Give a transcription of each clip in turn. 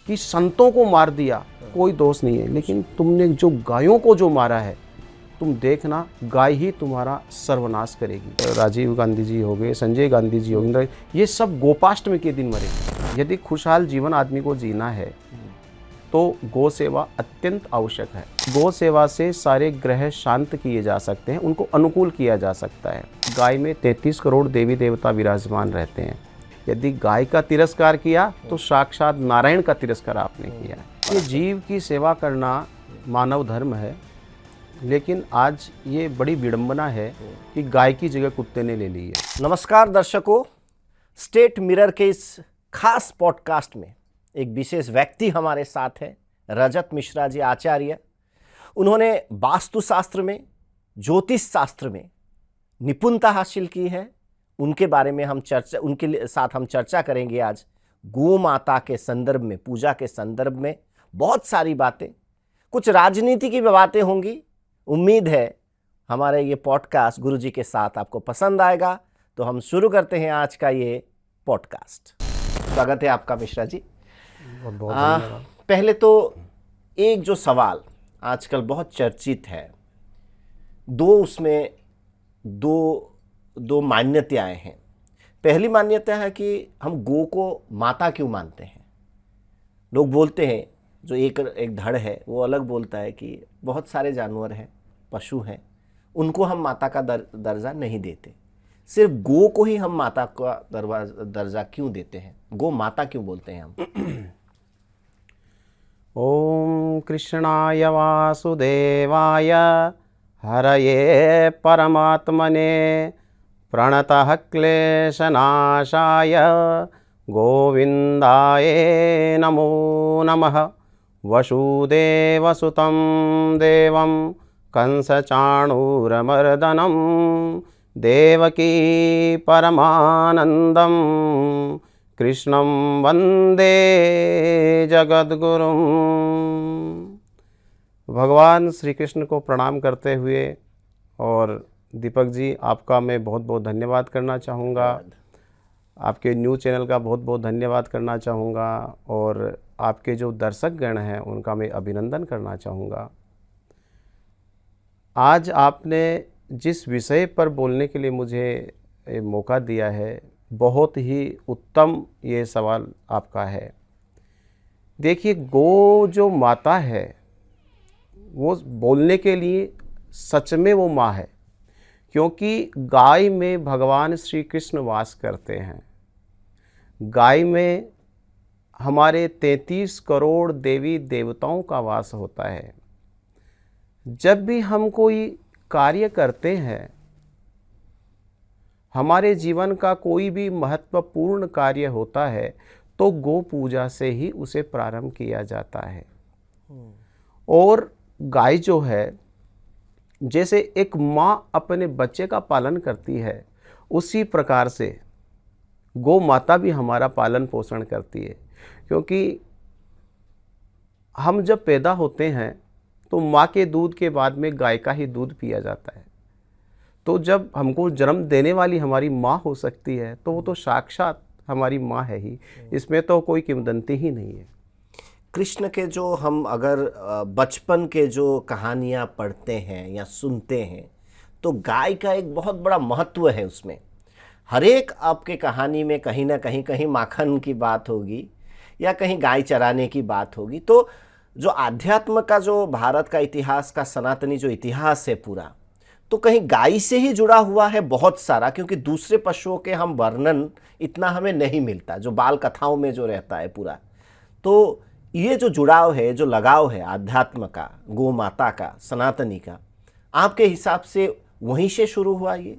कि संतों को मार दिया, कोई दोष नहीं है, लेकिन तुमने जो गायों को जो मारा है, तुम देखना गाय ही तुम्हारा सर्वनाश करेगी। राजीव गांधी जी हो गए, संजय गांधी जी हो गए, ये सब गोपाष्टमी के दिन मरे। यदि खुशहाल जीवन आदमी को जीना है तो गौ सेवा अत्यंत आवश्यक है। गौ सेवा से सारे ग्रह शांत किए जा सकते हैं, उनको अनुकूल किया जा सकता है। गाय में 33 करोड़ देवी देवता विराजमान रहते हैं। यदि गाय का तिरस्कार किया तो साक्षात नारायण का तिरस्कार आपने किया है। ये जीव की सेवा करना मानव धर्म है, लेकिन आज ये बड़ी विडंबना है कि गाय की जगह कुत्ते ने ले ली है। नमस्कार दर्शकों, स्टेट मिरर के इस खास पॉडकास्ट में एक विशेष व्यक्ति हमारे साथ है, रजत मिश्रा जी आचार्य। उन्होंने वास्तुशास्त्र में, ज्योतिष शास्त्र में निपुणता हासिल की है। उनके बारे में उनके साथ हम चर्चा करेंगे आज। गौ माता के संदर्भ में, पूजा के संदर्भ में बहुत सारी बातें, कुछ राजनीति की बातें होंगी। उम्मीद है हमारे ये पॉडकास्ट गुरु जी के साथ आपको पसंद आएगा। तो हम शुरू करते हैं आज का ये पॉडकास्ट। स्वागत है आपका मिश्रा जी। बहुत बहुत धन्यवाद। पहले तो एक जो सवाल आजकल बहुत चर्चित है, उसमें दो मान्यताएं हैं। पहली मान्यता है कि हम गौ को माता क्यों मानते हैं। लोग बोलते हैं, जो एक धड़ है वो अलग बोलता है कि बहुत सारे जानवर हैं, पशु हैं, उनको हम माता का दर्जा नहीं देते, सिर्फ गौ को ही हम माता का दर्जा क्यों देते हैं, गौ माता क्यों बोलते हैं हम। ओम कृष्णाय वासुदेवाय हरये परमात्मने प्रणतः क्लेशनाशाय गोविंदाय नमो नमः। वसुदेवसुतं देवं कंसचाणूरमर्दनं देवकी परमानंदं कृष्णं वंदे जगद्गुरुं। भगवान श्री कृष्ण को प्रणाम करते हुए, और दीपक जी आपका मैं बहुत बहुत धन्यवाद करना चाहूँगा। आपके न्यूज़ चैनल का बहुत बहुत धन्यवाद करना चाहूँगा, और आपके जो दर्शक गण हैं उनका मैं अभिनंदन करना चाहूँगा। आज आपने जिस विषय पर बोलने के लिए मुझे मौका दिया है, बहुत ही उत्तम ये सवाल आपका है। देखिए, गौ जो माता है वो बोलने के लिए सच में वो माँ है, क्योंकि गाय में भगवान श्री कृष्ण वास करते हैं। गाय में हमारे 33 करोड़ देवी देवताओं का वास होता है। जब भी हम कोई कार्य करते हैं, हमारे जीवन का कोई भी महत्वपूर्ण कार्य होता है, तो गौ पूजा से ही उसे प्रारंभ किया जाता है। और गाय जो है, जैसे एक माँ अपने बच्चे का पालन करती है, उसी प्रकार से गौ माता भी हमारा पालन पोषण करती है। क्योंकि हम जब पैदा होते हैं तो माँ के दूध के बाद में गाय का ही दूध पिया जाता है। तो जब हमको जन्म देने वाली हमारी माँ हो सकती है, तो वो तो साक्षात हमारी माँ है ही, इसमें तो कोई किंवदंती ही नहीं है। कृष्ण के जो हम अगर बचपन के जो कहानियाँ पढ़ते हैं या सुनते हैं, तो गाय का एक बहुत बड़ा महत्व है उसमें। हर एक आपके कहानी में कहीं ना कहीं माखन की बात होगी या कहीं गाय चराने की बात होगी। तो जो आध्यात्म का, जो भारत का इतिहास का सनातनी जो इतिहास है पूरा, तो कहीं गाय से ही जुड़ा हुआ है बहुत सारा। क्योंकि दूसरे पशुओं के हम वर्णन इतना हमें नहीं मिलता, जो बाल कथाओं में जो रहता है पूरा। तो ये जो जुड़ाव है, जो लगाव है आध्यात्म का, गौ माता का, सनातनी का, आपके हिसाब से वहीं से शुरू हुआ ये?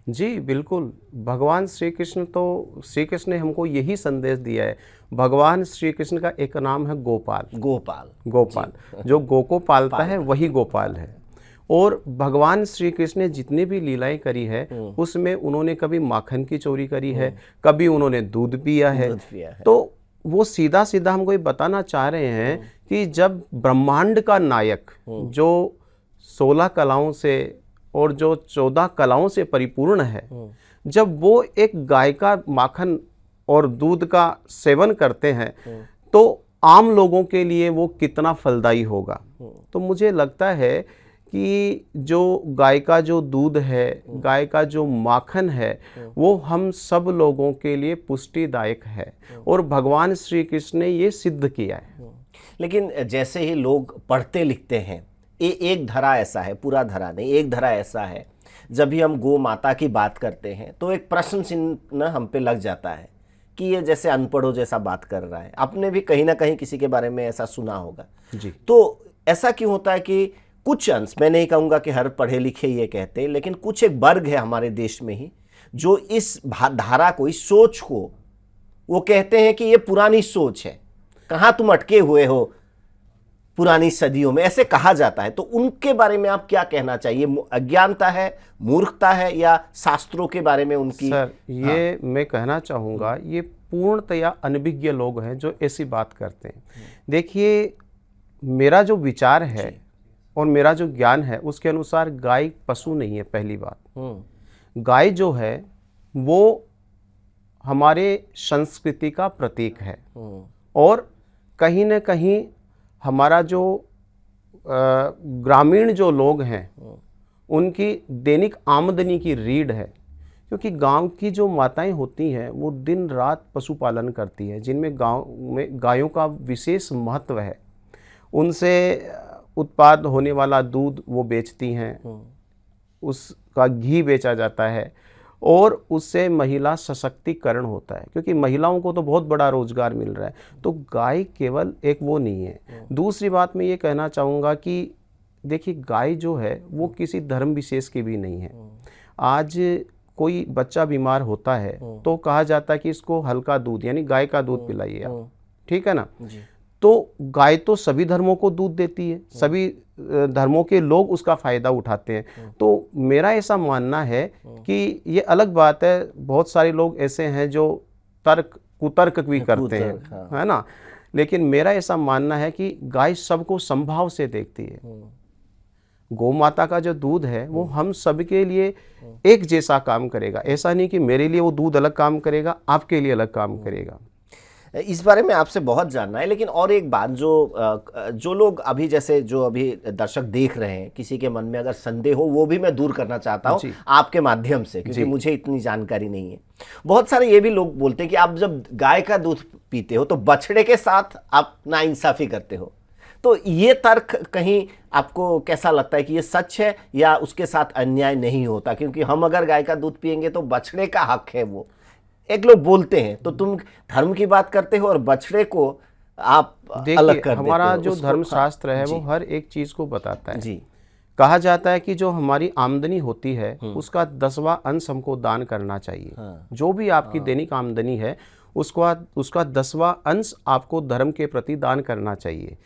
जी बिल्कुल। भगवान श्री कृष्ण ने हमको यही संदेश दिया है। भगवान श्री कृष्ण का एक नाम है गोपाल। गोपाल जो गौ को पालता है वही गोपाल है। और भगवान श्री कृष्ण ने जितनी भी लीलाएं करी है, उसमें उन्होंने कभी माखन की चोरी करी है, कभी उन्होंने दूध पिया है। तो वो सीधा सीधा हमको ये बताना चाह रहे हैं कि जब ब्रह्मांड का नायक, जो 16 कलाओं से और जो 14 कलाओं से परिपूर्ण है, जब वो एक गाय का माखन और दूध का सेवन करते हैं, तो आम लोगों के लिए वो कितना फलदायी होगा। तो मुझे लगता है कि जो गाय का जो दूध है, गाय का जो माखन है, वो हम सब लोगों के लिए पुष्टिदायक है और भगवान श्री कृष्ण ने ये सिद्ध किया है। लेकिन जैसे ही लोग पढ़ते लिखते हैं, एक धरा ऐसा है, पूरा धरा नहीं, एक धरा ऐसा है, जब भी हम गौ माता की बात करते हैं तो एक प्रश्न चिन्ह हम पे लग जाता है कि ये जैसे अनपढ़ों जैसा बात कर रहा है। आपने भी कहीं ना कहीं किसी के बारे में ऐसा सुना होगा जी। तो ऐसा क्यों होता है कि कुछ अंश, मैं नहीं कहूँगा कि हर पढ़े लिखे ये कहते हैं, लेकिन कुछ एक वर्ग है हमारे देश में ही जो इस धारा को, इस सोच को, वो कहते हैं कि ये पुरानी सोच है, कहाँ तुम अटके हुए हो पुरानी सदियों में, ऐसे कहा जाता है। तो उनके बारे में आप क्या कहना चाहिए? अज्ञानता है, मूर्खता है, या शास्त्रों के बारे में उनकी? सर, ये मैं कहना चाहूँगा, ये पूर्णतया अनभिज्ञ लोग हैं जो ऐसी बात करते हैं। देखिए, मेरा जो विचार है और मेरा जो ज्ञान है उसके अनुसार गाय पशु नहीं है। पहली बात, गाय जो है वो हमारे संस्कृति का प्रतीक है और कहीं न कहीं हमारा जो ग्रामीण जो लोग हैं उनकी दैनिक आमदनी की रीढ़ है। क्योंकि गांव की जो माताएं होती हैं वो दिन रात पशुपालन करती है, जिनमें गांव में गायों का विशेष महत्व है। उनसे उत्पाद होने वाला दूध वो बेचती हैं, उसका घी बेचा जाता है और उससे महिला सशक्तिकरण होता है, क्योंकि महिलाओं को तो बहुत बड़ा रोजगार मिल रहा है। तो गाय केवल एक वो नहीं है। दूसरी बात मैं ये कहना चाहूँगा कि देखिए, गाय जो है वो किसी धर्म विशेष की भी नहीं है। आज कोई बच्चा बीमार होता है तो कहा जाता है कि इसको हल्का दूध यानी गाय का दूध पिलाइए आप, ठीक है ना। तो गाय तो सभी धर्मों को दूध देती है, सभी धर्मों के लोग उसका फायदा उठाते हैं। तो मेरा ऐसा मानना है कि ये अलग बात है, बहुत सारे लोग ऐसे हैं जो कुतर्क भी करते हैं, है ना, लेकिन मेरा ऐसा मानना है कि गाय सबको संभाव से देखती है। गौ माता का जो दूध है वो हम सबके लिए एक जैसा काम करेगा। ऐसा नहीं कि मेरे लिए वो दूध अलग काम करेगा, आपके लिए अलग काम करेगा। इस बारे में आपसे बहुत जानना है। लेकिन और एक बात, जो लोग अभी, जैसे जो अभी दर्शक देख रहे हैं, किसी के मन में अगर संदेह हो, वो भी मैं दूर करना चाहता हूँ आपके माध्यम से, क्योंकि मुझे इतनी जानकारी नहीं है। बहुत सारे ये भी लोग बोलते हैं कि आप जब गाय का दूध पीते हो तो बछड़े के साथ आप नाइंसाफी करते हो। तो ये तर्क कहीं आपको कैसा लगता है कि ये सच है या उसके साथ अन्याय नहीं होता? क्योंकि हम अगर गाय का दूध पिएंगे तो बछड़े का हक है, वो एक लोग बोलते हैं। तो तुम धर्म की बात करते हो और बछड़े को आप अलग कर देते हो। हमारा जो धर्मशास्त्र है वो हर एक चीज को बताता है जी। कहा जाता है कि जो हमारी आमदनी होती है उसका 10वां अंश हमको दान करना चाहिए। जो भी आपकी दैनिक आमदनी है उसका 10वां अंश आपको धर्म के प्रति दान करना चाहिए।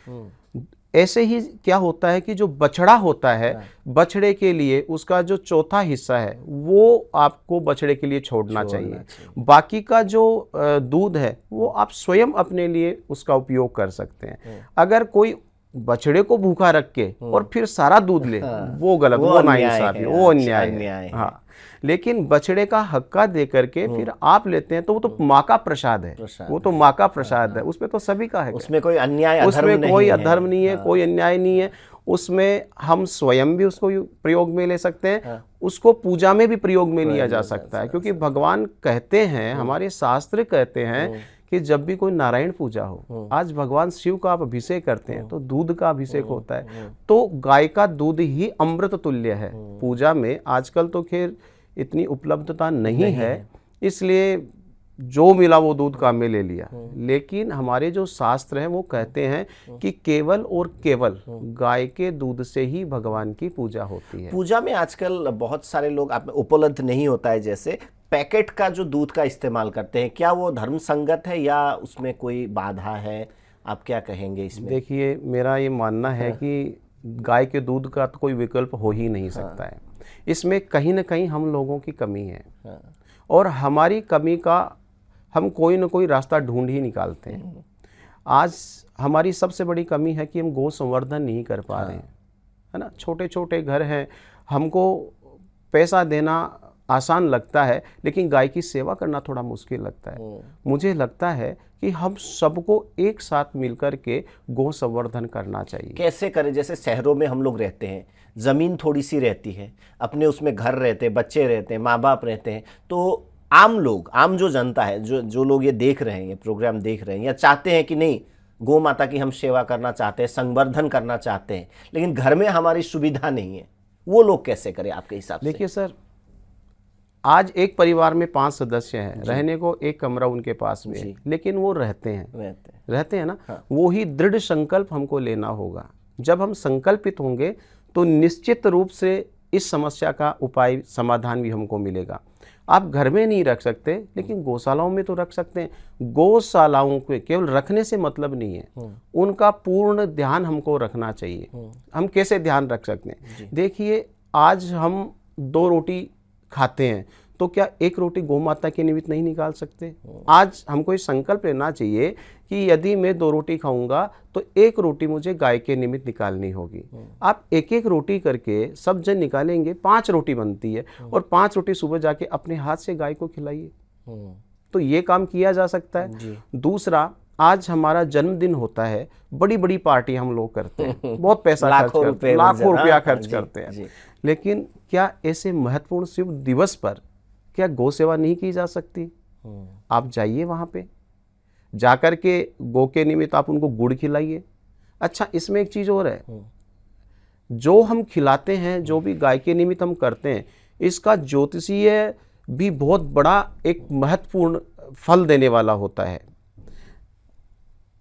ऐसे ही क्या होता है कि जो बछड़ा होता है, बछड़े के लिए उसका जो चौथा हिस्सा है वो आपको बछड़े के लिए छोड़ना चाहिए। बाकी का जो दूध है वो आप स्वयं अपने लिए उसका उपयोग कर सकते हैं। अगर कोई बछड़े को भूखा रख के और फिर सारा दूध ले, वो गलत, वो नाइंसाफी, वो अन्याय है। हाँ, लेकिन बछड़े का हक्का दे करके फिर आप लेते हैं तो वो तो माँ का प्रसाद है, वो तो माँ का प्रसाद है, उसमें तो सभी का है, उसमें कोई अन्याय, उसमें कोई अधर्म नहीं है, कोई अन्याय नहीं है। उसमें हम स्वयं भी उसको प्रयोग में ले सकते हैं, उसको पूजा में भी प्रयोग में लिया जा सकता है। क्योंकि भगवान कहते हैं, हमारे शास्त्र कहते हैं कि जब भी कोई नारायण पूजा हो, आज भगवान शिव का आप अभिषेक करते हैं तो दूध का अभिषेक होता है। तो गाय का दूध ही अमृत तुल्य है पूजा में। आजकल तो खैर इतनी उपलब्धता नहीं है, इसलिए जो मिला वो दूध काम में ले लिया। लेकिन हमारे जो शास्त्र हैं वो कहते हैं कि केवल और केवल गाय के दूध से ही भगवान की पूजा होती है। पूजा में आजकल बहुत सारे लोग आप उपलब्ध नहीं होता है, जैसे पैकेट का जो दूध का इस्तेमाल करते हैं, क्या वो धर्म संगत है या उसमें कोई बाधा है? आप क्या कहेंगे इसमें? देखिए, मेरा ये मानना है कि गाय के दूध का तो कोई विकल्प हो ही नहीं सकता है। इसमें कहीं ना कहीं हम लोगों की कमी है और हमारी कमी का हम कोई ना कोई रास्ता ढूंढ ही निकालते हैं। आज हमारी सबसे बड़ी कमी है कि हम गौ संवर्धन नहीं कर पा रहे हैं, है ना। छोटे छोटे घर हैं, हमको पैसा देना आसान लगता है लेकिन गाय की सेवा करना थोड़ा मुश्किल लगता है। मुझे लगता है कि हम सबको एक साथ मिलकर के गौ संवर्धन करना चाहिए। कैसे करें? जैसे शहरों में हम लोग रहते हैं, ज़मीन थोड़ी सी रहती है, अपने उसमें घर रहते हैं, बच्चे रहते हैं, माँ बाप रहते हैं, तो आम लोग, आम जो जनता है, जो लोग ये देख रहे हैं, ये प्रोग्राम देख रहे हैं या चाहते हैं कि नहीं गौ माता की हम सेवा करना चाहते हैं, संवर्धन करना चाहते हैं, लेकिन घर में हमारी सुविधा नहीं है, वो लोग कैसे करें आपके हिसाब से? देखिए सर, आज एक परिवार में 5 सदस्य हैं, रहने को एक कमरा उनके पास में है, लेकिन वो रहते हैं ना। हाँ। वो ही दृढ़ संकल्प हमको लेना होगा। जब हम संकल्पित होंगे तो निश्चित रूप से इस समस्या का उपाय, समाधान भी हमको मिलेगा। आप घर में नहीं रख सकते, लेकिन गौशालाओं में तो रख सकते हैं। गौशालाओं को केवल रखने से मतलब नहीं है, उनका पूर्ण ध्यान हमको रखना चाहिए। हम कैसे ध्यान रख सकते हैं? देखिए, आज हम 2 रोटी खाते हैं, तो क्या 1 रोटी गौ माता के निमित्त नहीं निकाल सकते? आज हमको ये संकल्प लेना चाहिए कि यदि मैं 2 रोटी खाऊंगा तो 1 रोटी मुझे गाय के निमित्त निकालनी होगी। आप 1-1 रोटी करके सब जन निकालेंगे, 5 रोटी बनती है, और 5 रोटी सुबह जाके अपने हाथ से गाय को खिलाइए। तो ये काम किया जा सकता है। दूसरा, आज हमारा जन्मदिन होता है, बड़ी बड़ी पार्टी हम लोग करते हैं, बहुत पैसा लाखों रुपया खर्च करते हैं, लेकिन क्या ऐसे महत्वपूर्ण शुभ दिवस पर क्या गौ सेवा नहीं की जा सकती? आप जाइए वहां पे, जाकर के गौ के निमित्त आप उनको गुड़ खिलाइए। अच्छा, इसमें एक चीज और है, जो हम खिलाते हैं, जो भी गाय के निमित्त हम करते हैं, इसका ज्योतिषीय भी बहुत बड़ा एक महत्वपूर्ण फल देने वाला होता है।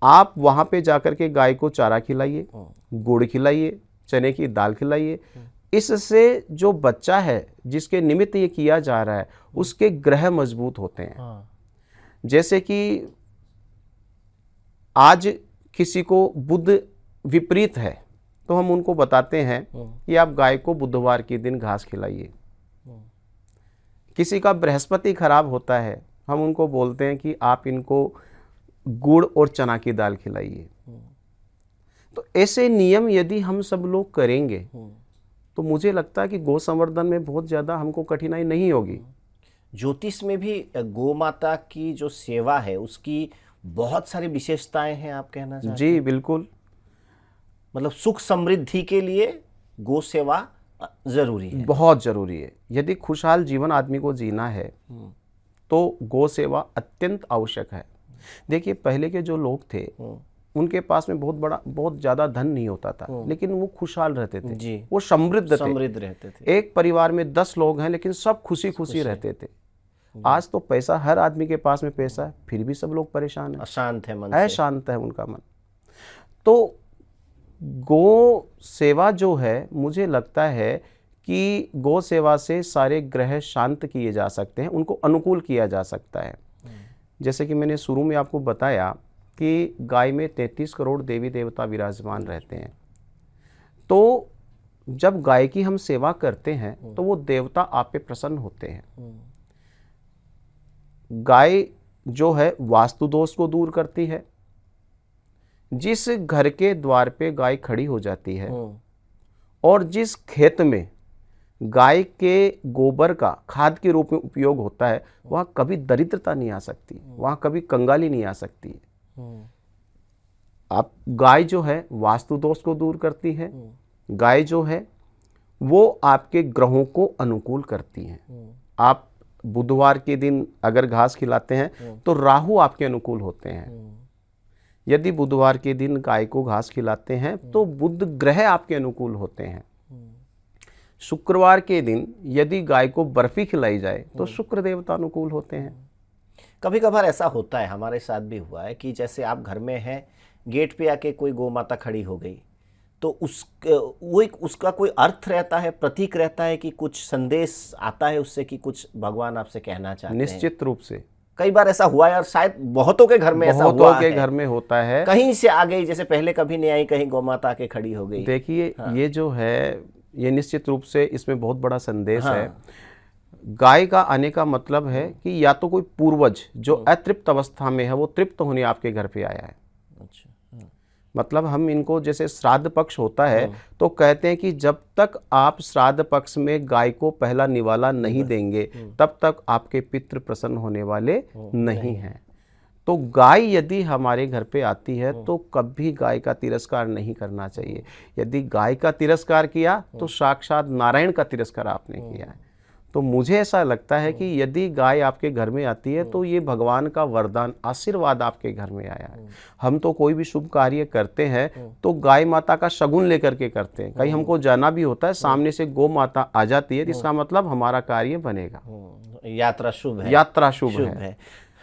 आप वहां पे जाकर के गाय को चारा खिलाइए, गुड़ खिलाइए, चने की दाल खिलाइए। इससे जो बच्चा है जिसके निमित्त ये किया जा रहा है, उसके ग्रह मजबूत होते हैं। जैसे कि आज किसी को बुध विपरीत है, तो हम उनको बताते हैं कि आप गाय को बुधवार के दिन घास खिलाइए। किसी का बृहस्पति खराब होता है, हम उनको बोलते हैं कि आप इनको गुड़ और चना की दाल खिलाइए। तो ऐसे नियम यदि हम सब लोग करेंगे तो मुझे लगता है कि गौ संवर्धन में बहुत ज़्यादा हमको कठिनाई नहीं होगी। ज्योतिष में भी गौ माता की जो सेवा है उसकी बहुत सारी विशेषताएं हैं, आप कहना चाहते हैं? जी बिल्कुल। मतलब सुख समृद्धि के लिए गौ सेवा जरूरी है, बहुत जरूरी है। यदि खुशहाल जीवन आदमी को जीना है तो गौ सेवा अत्यंत आवश्यक है। देखिए, पहले के जो लोग थे उनके पास में बहुत ज्यादा धन नहीं होता था, लेकिन वो खुशहाल रहते थे जी। वो समृद्ध रहते थे। एक परिवार में 10 लोग हैं, लेकिन सब खुशी खुशी रहते थे। आज तो पैसा, हर आदमी के पास में पैसा है, फिर भी सब लोग परेशान हैं, अशांत है मन से। अशांत है उनका मन। तो गौ सेवा जो है, मुझे लगता है कि गौ सेवा से सारे ग्रह शांत किए जा सकते हैं, उनको अनुकूल किया जा सकता है। जैसे कि मैंने शुरू में आपको बताया कि गाय में 33 करोड़ देवी देवता विराजमान रहते हैं। तो जब गाय की हम सेवा करते हैं तो वो देवता आप पे प्रसन्न होते हैं। गाय जो है वास्तु दोष को दूर करती है। जिस घर के द्वार पे गाय खड़ी हो जाती है और जिस खेत में गाय के गोबर का खाद के रूप में उपयोग होता है, वहाँ कभी दरिद्रता नहीं आ सकती, वहाँ कभी कंगाली नहीं आ सकती। आप गाय जो है वास्तु दोष को दूर करती है। गाय जो है वो आपके ग्रहों को अनुकूल करती है। आप बुधवार के दिन अगर घास खिलाते हैं तो राहु आपके अनुकूल होते हैं। यदि बुधवार के दिन गाय को घास खिलाते हैं तो बुध ग्रह आपके अनुकूल होते हैं। शुक्रवार के दिन यदि गाय को बर्फी खिलाई जाए तो शुक्र देवता अनुकूल होते हैं। कभी कभार ऐसा होता है, हमारे साथ भी हुआ है कि जैसे आप घर में हैं, गेट पे आके कोई गौ माता खड़ी हो गई, तो उसका कोई अर्थ रहता है, प्रतीक रहता है कि कुछ संदेश आता है उससे कि कुछ भगवान आपसे कहना चाहते हैं। निश्चित रूप से कई बार ऐसा हुआ है और शायद बहुतों के घर में ऐसा हुआ है। बहुतों के घर में होता है। कहीं से आ गई, जैसे पहले कभी नहीं आई, कहीं गौ माता आके खड़ी हो गई। देखिए, ये जो है ये निश्चित रूप से इसमें बहुत बड़ा संदेश है। गाय का आने का मतलब है कि या तो कोई पूर्वज जो अतृप्त अवस्था में है वो तृप्त होने आपके घर पे आया है। अच्छा। मतलब हम इनको, जैसे श्राद्ध पक्ष होता है तो कहते हैं कि जब तक आप श्राद्ध पक्ष में गाय को पहला निवाला नहीं देंगे तब तक आपके पितृ प्रसन्न होने वाले नहीं हैं। तो गाय यदि हमारे घर पे आती है तो कभी गाय का तिरस्कार नहीं करना चाहिए। यदि गाय का तिरस्कार किया तो साक्षात नारायण का तिरस्कार आपने किया है। तो मुझे ऐसा लगता है कि यदि गाय आपके घर में आती है तो ये भगवान का वरदान, आशीर्वाद आपके घर में आया है। हम तो कोई भी शुभ कार्य करते हैं तो गाय माता का शगुन लेकर के करते हैं। कहीं हमको जाना भी होता है, सामने से गौ माता आ जाती है तो इसका मतलब हमारा कार्य बनेगा, यात्रा शुभ है, यात्रा शुभ है।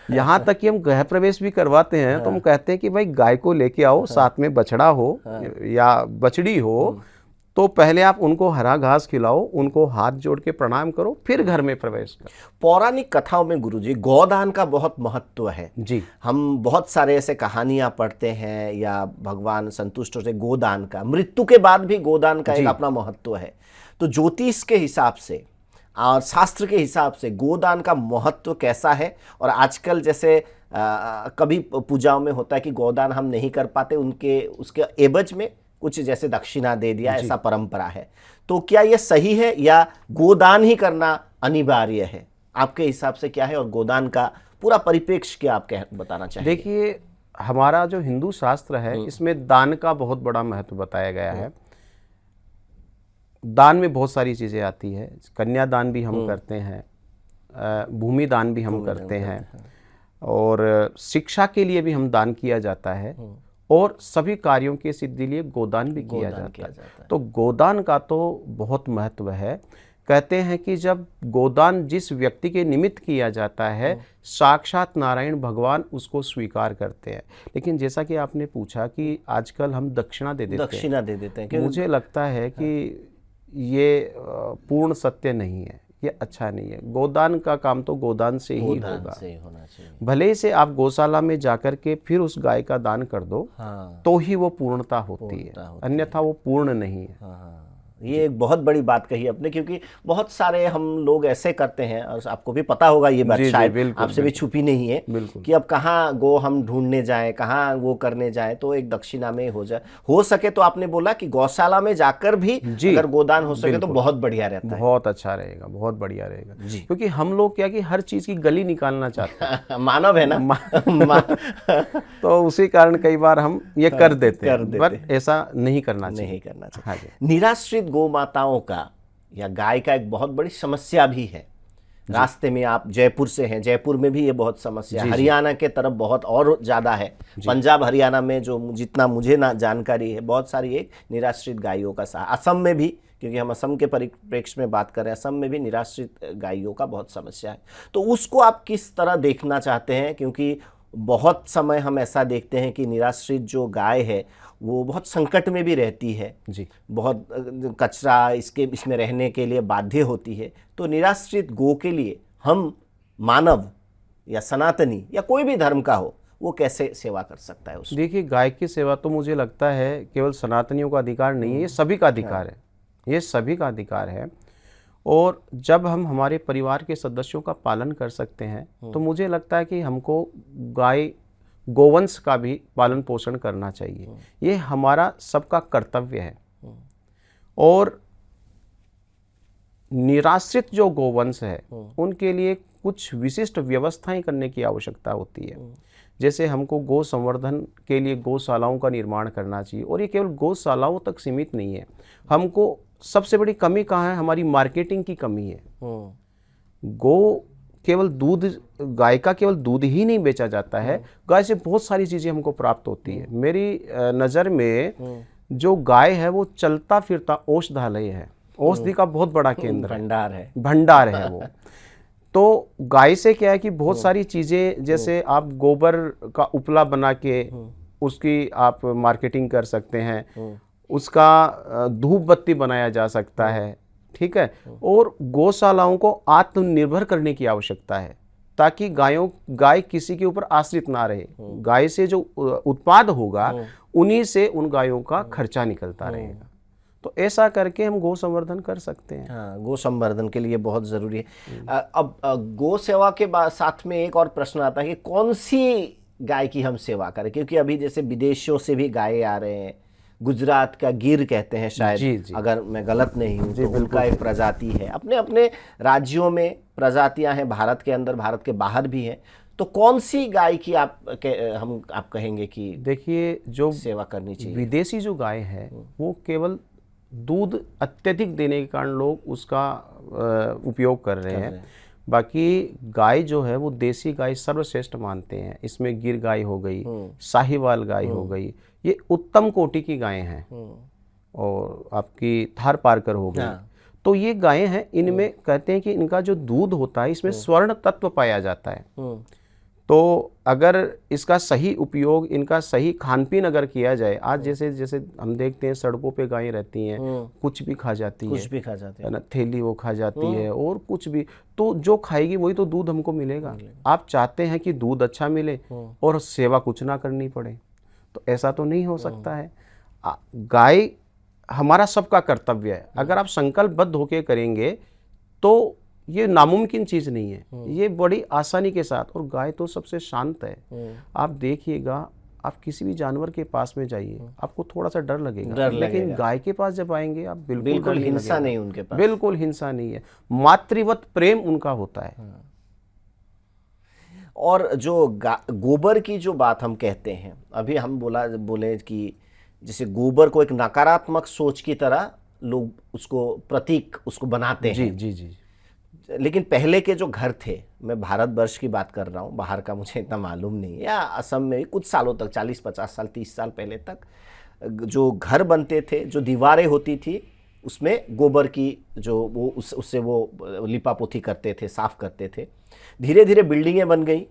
यहाँ तक कि हम गृह प्रवेश भी करवाते हैं तो हम कहते हैं कि भाई गाय को लेके आओ, साथ में बछड़ा हो या बछड़ी हो, तो पहले आप उनको हरा घास खिलाओ, उनको हाथ जोड़ के प्रणाम करो, फिर घर में प्रवेश करो। पौराणिक कथाओं में गुरुजी गोदान का बहुत महत्व है जी। हम बहुत सारे ऐसे कहानियां पढ़ते हैं या भगवान संतुष्ट होते गोदान का, मृत्यु के बाद भी गोदान का एक अपना महत्व है। तो ज्योतिष के हिसाब से और शास्त्र के हिसाब से गोदान का महत्व कैसा है? और आजकल जैसे कभी पूजाओं में होता है कि गोदान हम नहीं कर पाते, उनके उसके एवज में कुछ जैसे दक्षिणा दे दिया, ऐसा परंपरा है। तो क्या यह सही है या गोदान ही करना अनिवार्य है? आपके हिसाब से क्या है और गोदान का पूरा परिप्रेक्ष्य क्या आप बताना चाहेंगे? देखिए, हमारा जो हिंदू शास्त्र है इसमें दान का बहुत बड़ा महत्व बताया गया है। दान में बहुत सारी चीज़ें आती है। कन्यादान भी हम करते हैं, भूमि दान भी हम करते हैं, और शिक्षा के लिए भी हम दान किया जाता है, और सभी कार्यों के सिद्धि लिए गोदान भी किया जाता है। तो गोदान का तो बहुत महत्व है। कहते हैं कि जब गोदान जिस व्यक्ति के निमित्त किया जाता है, साक्षात नारायण भगवान उसको स्वीकार करते हैं। लेकिन जैसा कि आपने पूछा कि आजकल हम दक्षिणा दे देते हैं, मुझे लगता है कि ये पूर्ण सत्य नहीं है, ये अच्छा नहीं है। गोदान का काम तो गोदान से ही होगा, होना चाहिए। भले से आप गौशाला में जाकर के फिर उस गाय का दान कर दो, तो ही वो पूर्णता होती है, अन्यथा वो पूर्ण नहीं है। ये एक बहुत बड़ी बात कही आपने, क्योंकि बहुत सारे हम लोग ऐसे करते हैं, और आपको भी पता होगा ये बात, शायद आपसे भी छुपी नहीं है, कि अब कहाँ गो हम ढूंढने जाएं, कहाँ वो करने जाएं, तो एक दक्षिणा में हो जाए। हो सके तो आपने बोला कि गौशाला में जाकर भी अगर गोदान हो सके तो बहुत बढ़िया रहता है, बहुत अच्छा रहेगा, बहुत बढ़िया रहेगा। क्योंकि हम लोग क्या कि हर चीज की गली निकालना चाहते हैं, मानव है ना तो उसी कारण कई बार हम ये कर देते हैं, पर ऐसा नहीं करना चाहिए। निराश्रित गौ माताओं का या गाय का एक बहुत बड़ी समस्या भी है। रास्ते में आप जयपुर से हैं, जयपुर में भी ये बहुत समस्या, हरियाणा के तरफ बहुत और ज़्यादा है। पंजाब हरियाणा में जो जितना मुझे ना जानकारी है, बहुत सारी एक निराश्रित गायों का असम में भी, क्योंकि हम असम के परिप्रेक्ष्य में बात कर रहे हैं, असम में भी निराश्रित गायों का बहुत समस्या है। तो उसको आप किस तरह देखना चाहते हैं? क्योंकि बहुत समय हम ऐसा देखते हैं कि निराश्रित जो गाय है वो बहुत संकट में भी रहती है जी, बहुत कचरा इसमें रहने के लिए बाध्य होती है। तो निराश्रित गो के लिए हम मानव या सनातनी या कोई भी धर्म का हो, वो कैसे सेवा कर सकता है उसको? देखिए, गाय की सेवा तो मुझे लगता है केवल सनातनियों का अधिकार नहीं है, ये सभी का अधिकार है, ये सभी का अधिकार है। और जब हम हमारे परिवार के सदस्यों का पालन कर सकते हैं तो मुझे लगता है कि हमको गोवंश का भी पालन पोषण करना चाहिए। ये हमारा सबका कर्तव्य है। और निराश्रित जो गोवंश है उनके लिए कुछ विशिष्ट व्यवस्थाएं करने की आवश्यकता होती है। जैसे हमको गो संवर्धन के लिए गौशालाओं का निर्माण करना चाहिए, और ये केवल गौशालाओं तक सीमित नहीं है। हमको सबसे बड़ी कमी कहाँ है? हमारी मार्केटिंग की कमी है। गो केवल दूध, गाय का केवल दूध ही नहीं बेचा जाता है, गाय से बहुत सारी चीज़ें हमको प्राप्त होती है। मेरी नज़र में जो गाय है वो चलता फिरता औषधालय है, औषधि का बहुत बड़ा केंद्र भंडार है वो। तो गाय से क्या है कि बहुत सारी चीज़ें, जैसे आप गोबर का उपला बना के उसकी आप मार्केटिंग कर सकते हैं, उसका धूप बत्ती बनाया जा सकता है, ठीक है। और गौशालाओं को आत्मनिर्भर करने की आवश्यकता है, ताकि गाय किसी के ऊपर आश्रित ना रहे। गाय से जो उत्पाद होगा उन्हीं से उन गायों का खर्चा निकलता रहेगा। तो ऐसा करके हम गौ संवर्धन कर सकते हैं। हाँ, गौ संवर्धन के लिए बहुत ज़रूरी है। अब गौ सेवा के बाद साथ में एक और प्रश्न आता है कि कौन सी गाय की हम सेवा करें? क्योंकि अभी जैसे विदेशों से भी गाय आ रहे हैं, गुजरात का गिर कहते हैं शायद, जी। अगर मैं गलत नहीं हूँ तो उनका एक प्रजाति है। अपने अपने राज्यों में प्रजातियां हैं, भारत के अंदर, भारत के बाहर भी हैं। तो कौन सी गाय की आप कहेंगे कि देखिए, जो सेवा करनी चाहिए? विदेशी जो गाय है वो केवल दूध अत्यधिक देने के कारण लोग उसका उपयोग कर रहे हैं। बाकी गाय जो है वो देसी गाय सर्वश्रेष्ठ मानते हैं। इसमें गिर गाय हो गई, साहिवाल गाय हो गई, ये उत्तम कोटि की गायें हैं। और आपकी थार पारकर हो गई, तो ये गायें हैं। इनमें कहते हैं कि इनका जो दूध होता है इसमें स्वर्ण तत्व पाया जाता है। तो अगर इसका सही उपयोग, इनका सही खान पीन अगर किया जाए, आज जैसे जैसे हम देखते हैं सड़कों पे गायें रहती हैं, कुछ भी खा जाती है ना, थैली वो खा जाती है और कुछ भी, तो जो खाएगी वही तो दूध हमको मिलेगा। आप चाहते हैं कि दूध अच्छा मिले और सेवा कुछ ना करनी पड़े, तो ऐसा तो नहीं हो सकता है। गाय हमारा सबका कर्तव्य है। अगर आप संकल्पबद्ध होकर करेंगे तो ये नामुमकिन चीज़ नहीं है, ये बड़ी आसानी के साथ। और गाय तो सबसे शांत है। आप देखिएगा, आप किसी भी जानवर के पास में जाइए, आपको थोड़ा सा डर लगेगा, लेकिन गाय के पास जब आएंगे आप बिल्कुल हिंसा नहीं उनके पास, बिल्कुल हिंसा नहीं है, मातृवत प्रेम उनका होता है। और जो गोबर की जो बात हम कहते हैं, अभी हम बोले कि जैसे गोबर को एक नकारात्मक सोच की तरह लोग उसको प्रतीक उसको बनाते हैं। जी जी जी। लेकिन पहले के जो घर थे, मैं भारतवर्ष की बात कर रहा हूँ, बाहर का मुझे इतना मालूम नहीं है, या असम में कुछ सालों तक, 40-50 साल 30 साल पहले तक जो घर बनते थे, जो दीवारें होती थी उसमें गोबर की जो वो उससे वो लिपा पोती करते थे, साफ करते थे। धीरे धीरे बिल्डिंगें बन गई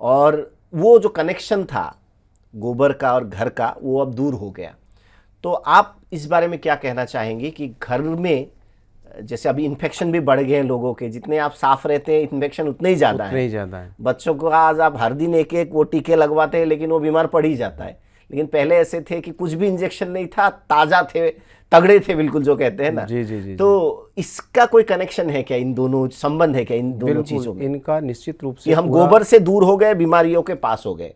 और वो जो कनेक्शन था गोबर का और घर का वो अब दूर हो गया। तो आप इस बारे में क्या कहना चाहेंगे कि घर में जैसे अभी इन्फेक्शन भी बढ़ गए हैं लोगों के, जितने आप साफ रहते हैं इन्फेक्शन उतने ही ज़्यादा है। बच्चों को आज आप हर दिन एक एक वो टीके लगवाते हैं, लेकिन वो बीमार पड़ ही जाता है। लेकिन पहले ऐसे थे कि कुछ भी इंजेक्शन नहीं था, ताज़ा थे, तगड़े थे बिल्कुल, जो कहते हैं ना। जी जी जी। तो इसका कोई कनेक्शन है क्या, इन दोनों संबंध है क्या इन दोनों चीज़ों में? इनका निश्चित रूप से, कि हम गोबर से दूर हो गए, बीमारियों के पास हो गए?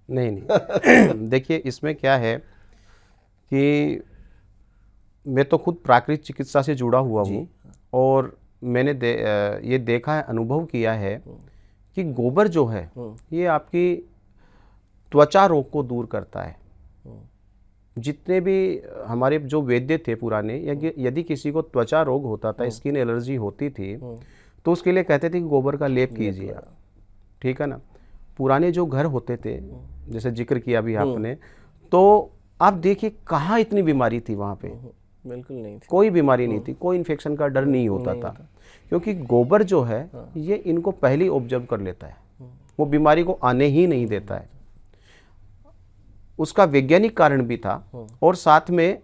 नहीं देखिए, इसमें क्या है कि मैं तो खुद प्राकृतिक चिकित्सा से जुड़ा हुआ हूँ और मैंने ये देखा है, अनुभव किया है कि गोबर जो है ये आपकी त्वचा रोग को दूर करता है। जितने भी हमारे जो वैद्य थे पुराने, यदि किसी को त्वचा रोग होता था, स्किन एलर्जी होती थी, तो उसके लिए कहते थे कि गोबर का लेप कीजिए, ठीक है ना। पुराने जो घर होते थे, जैसे जिक्र किया भी आपने, तो आप देखिए कहाँ इतनी बीमारी थी वहाँ पे, बिल्कुल नहीं थी, कोई बीमारी नहीं थी, कोई इन्फेक्शन का डर नहीं होता था, क्योंकि गोबर जो है ये इनको पहले ही ऑब्जर्व कर लेता है, वो बीमारी को आने ही नहीं देता है। उसका वैज्ञानिक कारण भी था और साथ में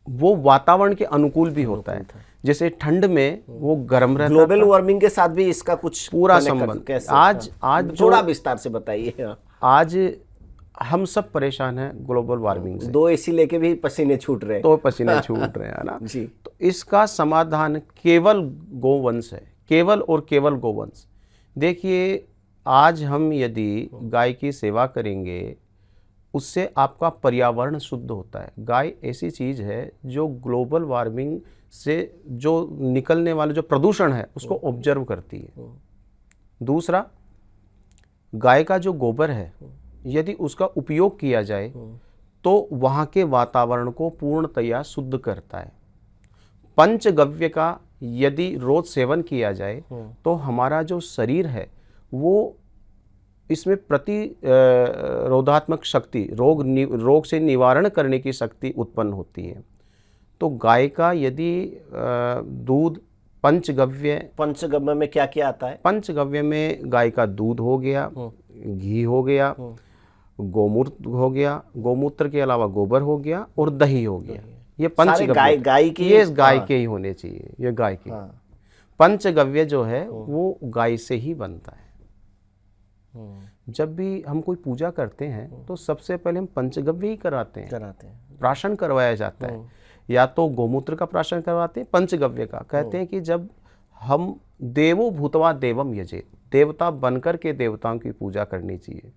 वो वातावरण के अनुकूल भी होता है। जैसे ठंड में वो गर्म रहता, ग्लोबल वार्मिंग के साथ भी इसका कुछ पूरा संबंध। आज थोड़ा विस्तार से बताइए। आज हम सब परेशान हैं ग्लोबल वार्मिंग से, 2 एसी लेके भी पसीने छूट रहे हैं, तो पसीने छूट रहे हैं ना जी। तो इसका समाधान केवल गोवंश है, केवल और केवल गोवंश। देखिए, आज हम यदि गाय की सेवा करेंगे, उससे आपका पर्यावरण शुद्ध होता है। गाय ऐसी चीज़ है जो ग्लोबल वार्मिंग से जो निकलने वाले जो प्रदूषण है उसको ऑब्जर्व करती है। दूसरा, गाय का जो गोबर है यदि उसका उपयोग किया जाए तो वहाँ के वातावरण को पूर्णतया शुद्ध करता है। पंचगव्य का यदि रोज सेवन किया जाए तो हमारा जो शरीर है वो इसमें रोधात्मक शक्ति, रोग से निवारण करने की शक्ति उत्पन्न होती है। तो गाय का यदि दूध पंचगव्य में क्या क्या आता है? पंचगव्य में गाय का दूध हो गया, घी हो गया, गोमूत्र हो गया, गोमूत्र के अलावा गोबर हो गया और दही हो गया। ये पंचगव्य गाय के, ये गाय के ही होने चाहिए, ये गाय के। पंचगव्य जो है वो गाय से ही बनता है। जब भी हम कोई पूजा करते हैं तो सबसे पहले हम पंचगव्य ही कराते हैं। प्राशन करवाया जाता है, या तो गोमूत्र का प्राशन करवाते हैं, पंचगव्य का। कहते हैं कि जब हम देवो भूतवा देवम यजेत, देवता बनकर के देवताओं की पूजा करनी चाहिए।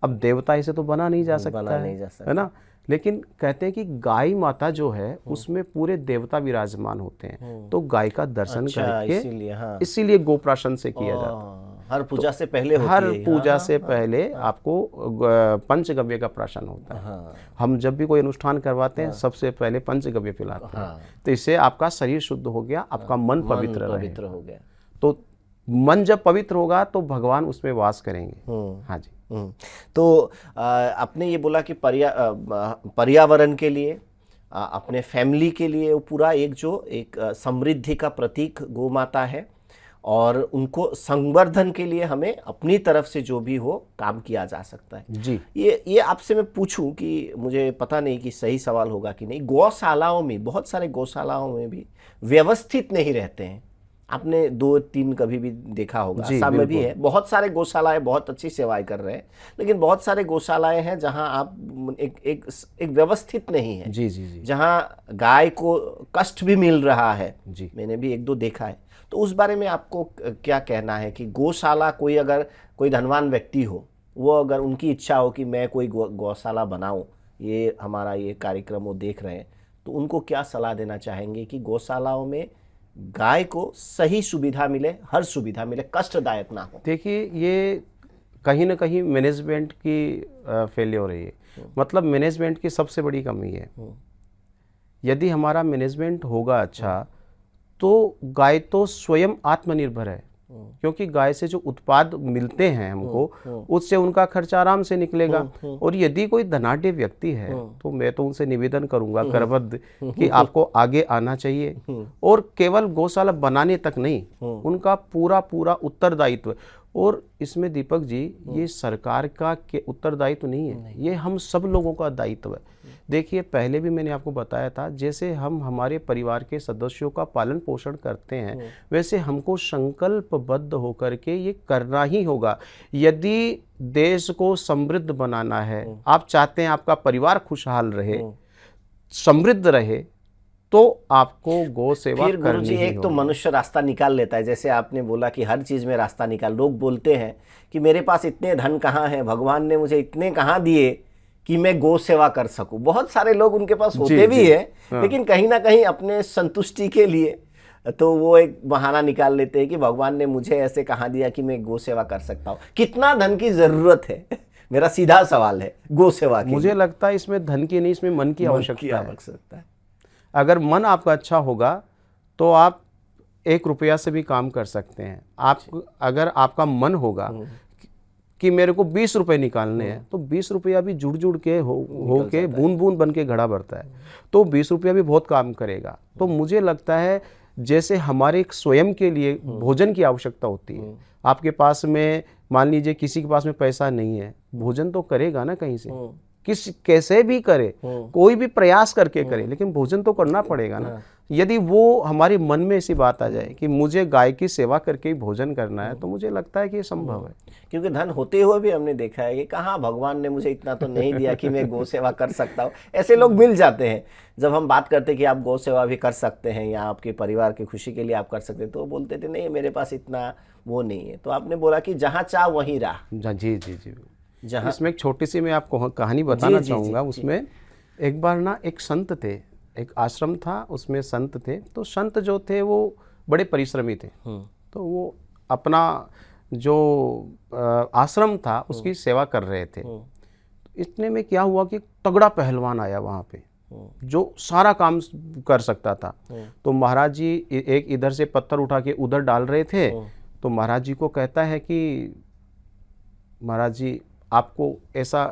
अब देवता ऐसे तो बना नहीं जा सकता है ना, लेकिन कहते हैं कि गाय माता जो है उसमें पूरे देवता विराजमान होते हैं, तो गाय का दर्शन करके इसीलिए गोप्राशन से किया जाता है। हर पूजा से पहले होती हर है। पूजा से पहले आपको पंचगव्य का प्राशन होता है। हाँ हम जब भी कोई अनुष्ठान करवाते हैं सबसे पहले पंचगव्य पिलाते हैं। तो इससे आपका शरीर शुद्ध हो गया, आपका मन पवित्र पवित्र हो गया। तो मन जब पवित्र होगा तो भगवान उसमें वास करेंगे। हाँ जी। तो आपने ये बोला कि पर्यावरण के लिए, अपने फैमिली के लिए वो पूरा एक समृद्धि का प्रतीक गौ माता है, और उनको संवर्धन के लिए हमें अपनी तरफ से जो भी हो काम किया जा सकता है जी। ये आपसे मैं पूछूं कि मुझे पता नहीं कि सही सवाल होगा कि नहीं, गौशालाओं में, बहुत सारे गौशालाओं में भी व्यवस्थित नहीं रहते हैं। आपने 2-3 कभी भी देखा होगा, असम में भी है, बहुत सारे गौशालाएं बहुत अच्छी सेवाएं कर रहे हैं, लेकिन बहुत सारे गौशालाएं हैं जहां आप एक व्यवस्थित नहीं है। जी जी जी। जहां गाय को कष्ट भी मिल रहा है जी। मैंने भी 1-2 देखा है। तो उस बारे में आपको क्या कहना है कि गौशाला, अगर कोई धनवान व्यक्ति हो, वो अगर उनकी इच्छा हो कि मैं कोई गौशाला बनाऊं, ये हमारा ये कार्यक्रम वो देख रहे हैं, तो उनको क्या सलाह देना चाहेंगे कि गौशालाओं में गाय को सही सुविधा मिले, हर सुविधा मिले, कष्टदायक ना हो? देखिए, ये कहीं ना कहीं मैनेजमेंट की फेलियर है ये। मतलब मैनेजमेंट की सबसे बड़ी कमी है। यदि हमारा मैनेजमेंट होगा अच्छा तो गाय तो स्वयं आत्मनिर्भर है, क्योंकि गाय से जो उत्पाद मिलते हैं हमको, उससे उनका खर्चा आराम से निकलेगा। और यदि कोई धनाढ्य व्यक्ति है तो मैं तो उनसे निवेदन करूंगा करबद्ध कि आपको आगे आना चाहिए, और केवल गौशाला बनाने तक नहीं, उनका पूरा पूरा उत्तरदायित्व। और इसमें दीपक जी, ये सरकार का उत्तरदायित्व नहीं है, ये हम सब लोगों का दायित्व है। देखिए, पहले भी मैंने आपको बताया था, जैसे हम हमारे परिवार के सदस्यों का पालन पोषण करते हैं, वैसे हमको संकल्पबद्ध होकर के ये करना ही होगा। यदि देश को समृद्ध बनाना है, आप चाहते हैं आपका परिवार खुशहाल रहे, समृद्ध रहे, तो आपको गौ सेवा फिर करनी गुरुजी, ही एक तो होगी। मनुष्य रास्ता निकाल लेता है, जैसे आपने बोला कि हर चीज में रास्ता निकाल। लोग बोलते हैं कि मेरे पास इतने धन कहाँ है, भगवान ने मुझे इतने कहाँ दिए कि मैं गौ सेवा कर सकूं। बहुत सारे लोग उनके पास होते भी है, लेकिन कहीं ना कहीं अपने संतुष्टि के लिए तो वो एक बहाना निकाल लेते हैं कि भगवान ने मुझे ऐसे कहाँ दिया कि मैं गौ सेवा कर सकता हूँ। कितना धन की जरूरत है? मेरा सीधा सवाल है गौ सेवा की। मुझे लगता है इसमें धन की नहीं, इसमें मन की आवश्यकता है। अगर मन आपका अच्छा होगा तो आप 1 रुपया से भी काम कर सकते हैं। अगर आपका मन होगा कि मेरे को 20 रुपए निकालने हैं, तो 20 रुपया भी जुड़ जुड़ के हो के बूंद बूंद बन के घड़ा भरता है, तो 20 रुपया भी बहुत काम करेगा। तो मुझे लगता है जैसे हमारे स्वयं के लिए भोजन की आवश्यकता होती है, आपके पास में मान लीजिए किसी के पास में पैसा नहीं है, भोजन तो करेगा ना कहीं से, कैसे भी करे, कोई भी प्रयास करके करे, लेकिन भोजन तो करना पड़ेगा ना। यदि वो हमारे मन में ऐसी बात आ जाए कि मुझे गाय की सेवा करके ही भोजन करना है, तो मुझे लगता है कि ये संभव है। क्योंकि धन होते हुए भी हमने देखा है कि कहाँ भगवान ने मुझे इतना तो नहीं दिया कि मैं गौ सेवा कर सकता हूँ। ऐसे लोग मिल जाते हैं। जब हम बात करते कि आप गौ सेवा भी कर सकते हैं या आपके परिवार की खुशी के लिए आप कर सकते हैं, तो वो बोलते थे नहीं, मेरे पास इतना वो नहीं है। तो आपने बोला कि जहाँ चाह वहीं राह। जी जी जी। जहाँ इसमें एक छोटी सी मैं आपको कहानी बताना चाहूँगा। उसमें एक बार ना एक संत थे, एक आश्रम था, उसमें संत थे। तो संत जो थे वो बड़े परिश्रमी थे, तो वो अपना जो आश्रम था उसकी सेवा कर रहे थे। इतने में क्या हुआ कि तगड़ा पहलवान आया वहाँ पे, जो सारा काम कर सकता था। तो महाराज जी एक इधर से पत्थर उठा के उधर डाल रहे थे, तो महाराज जी को कहता है कि महाराज जी, आपको ऐसा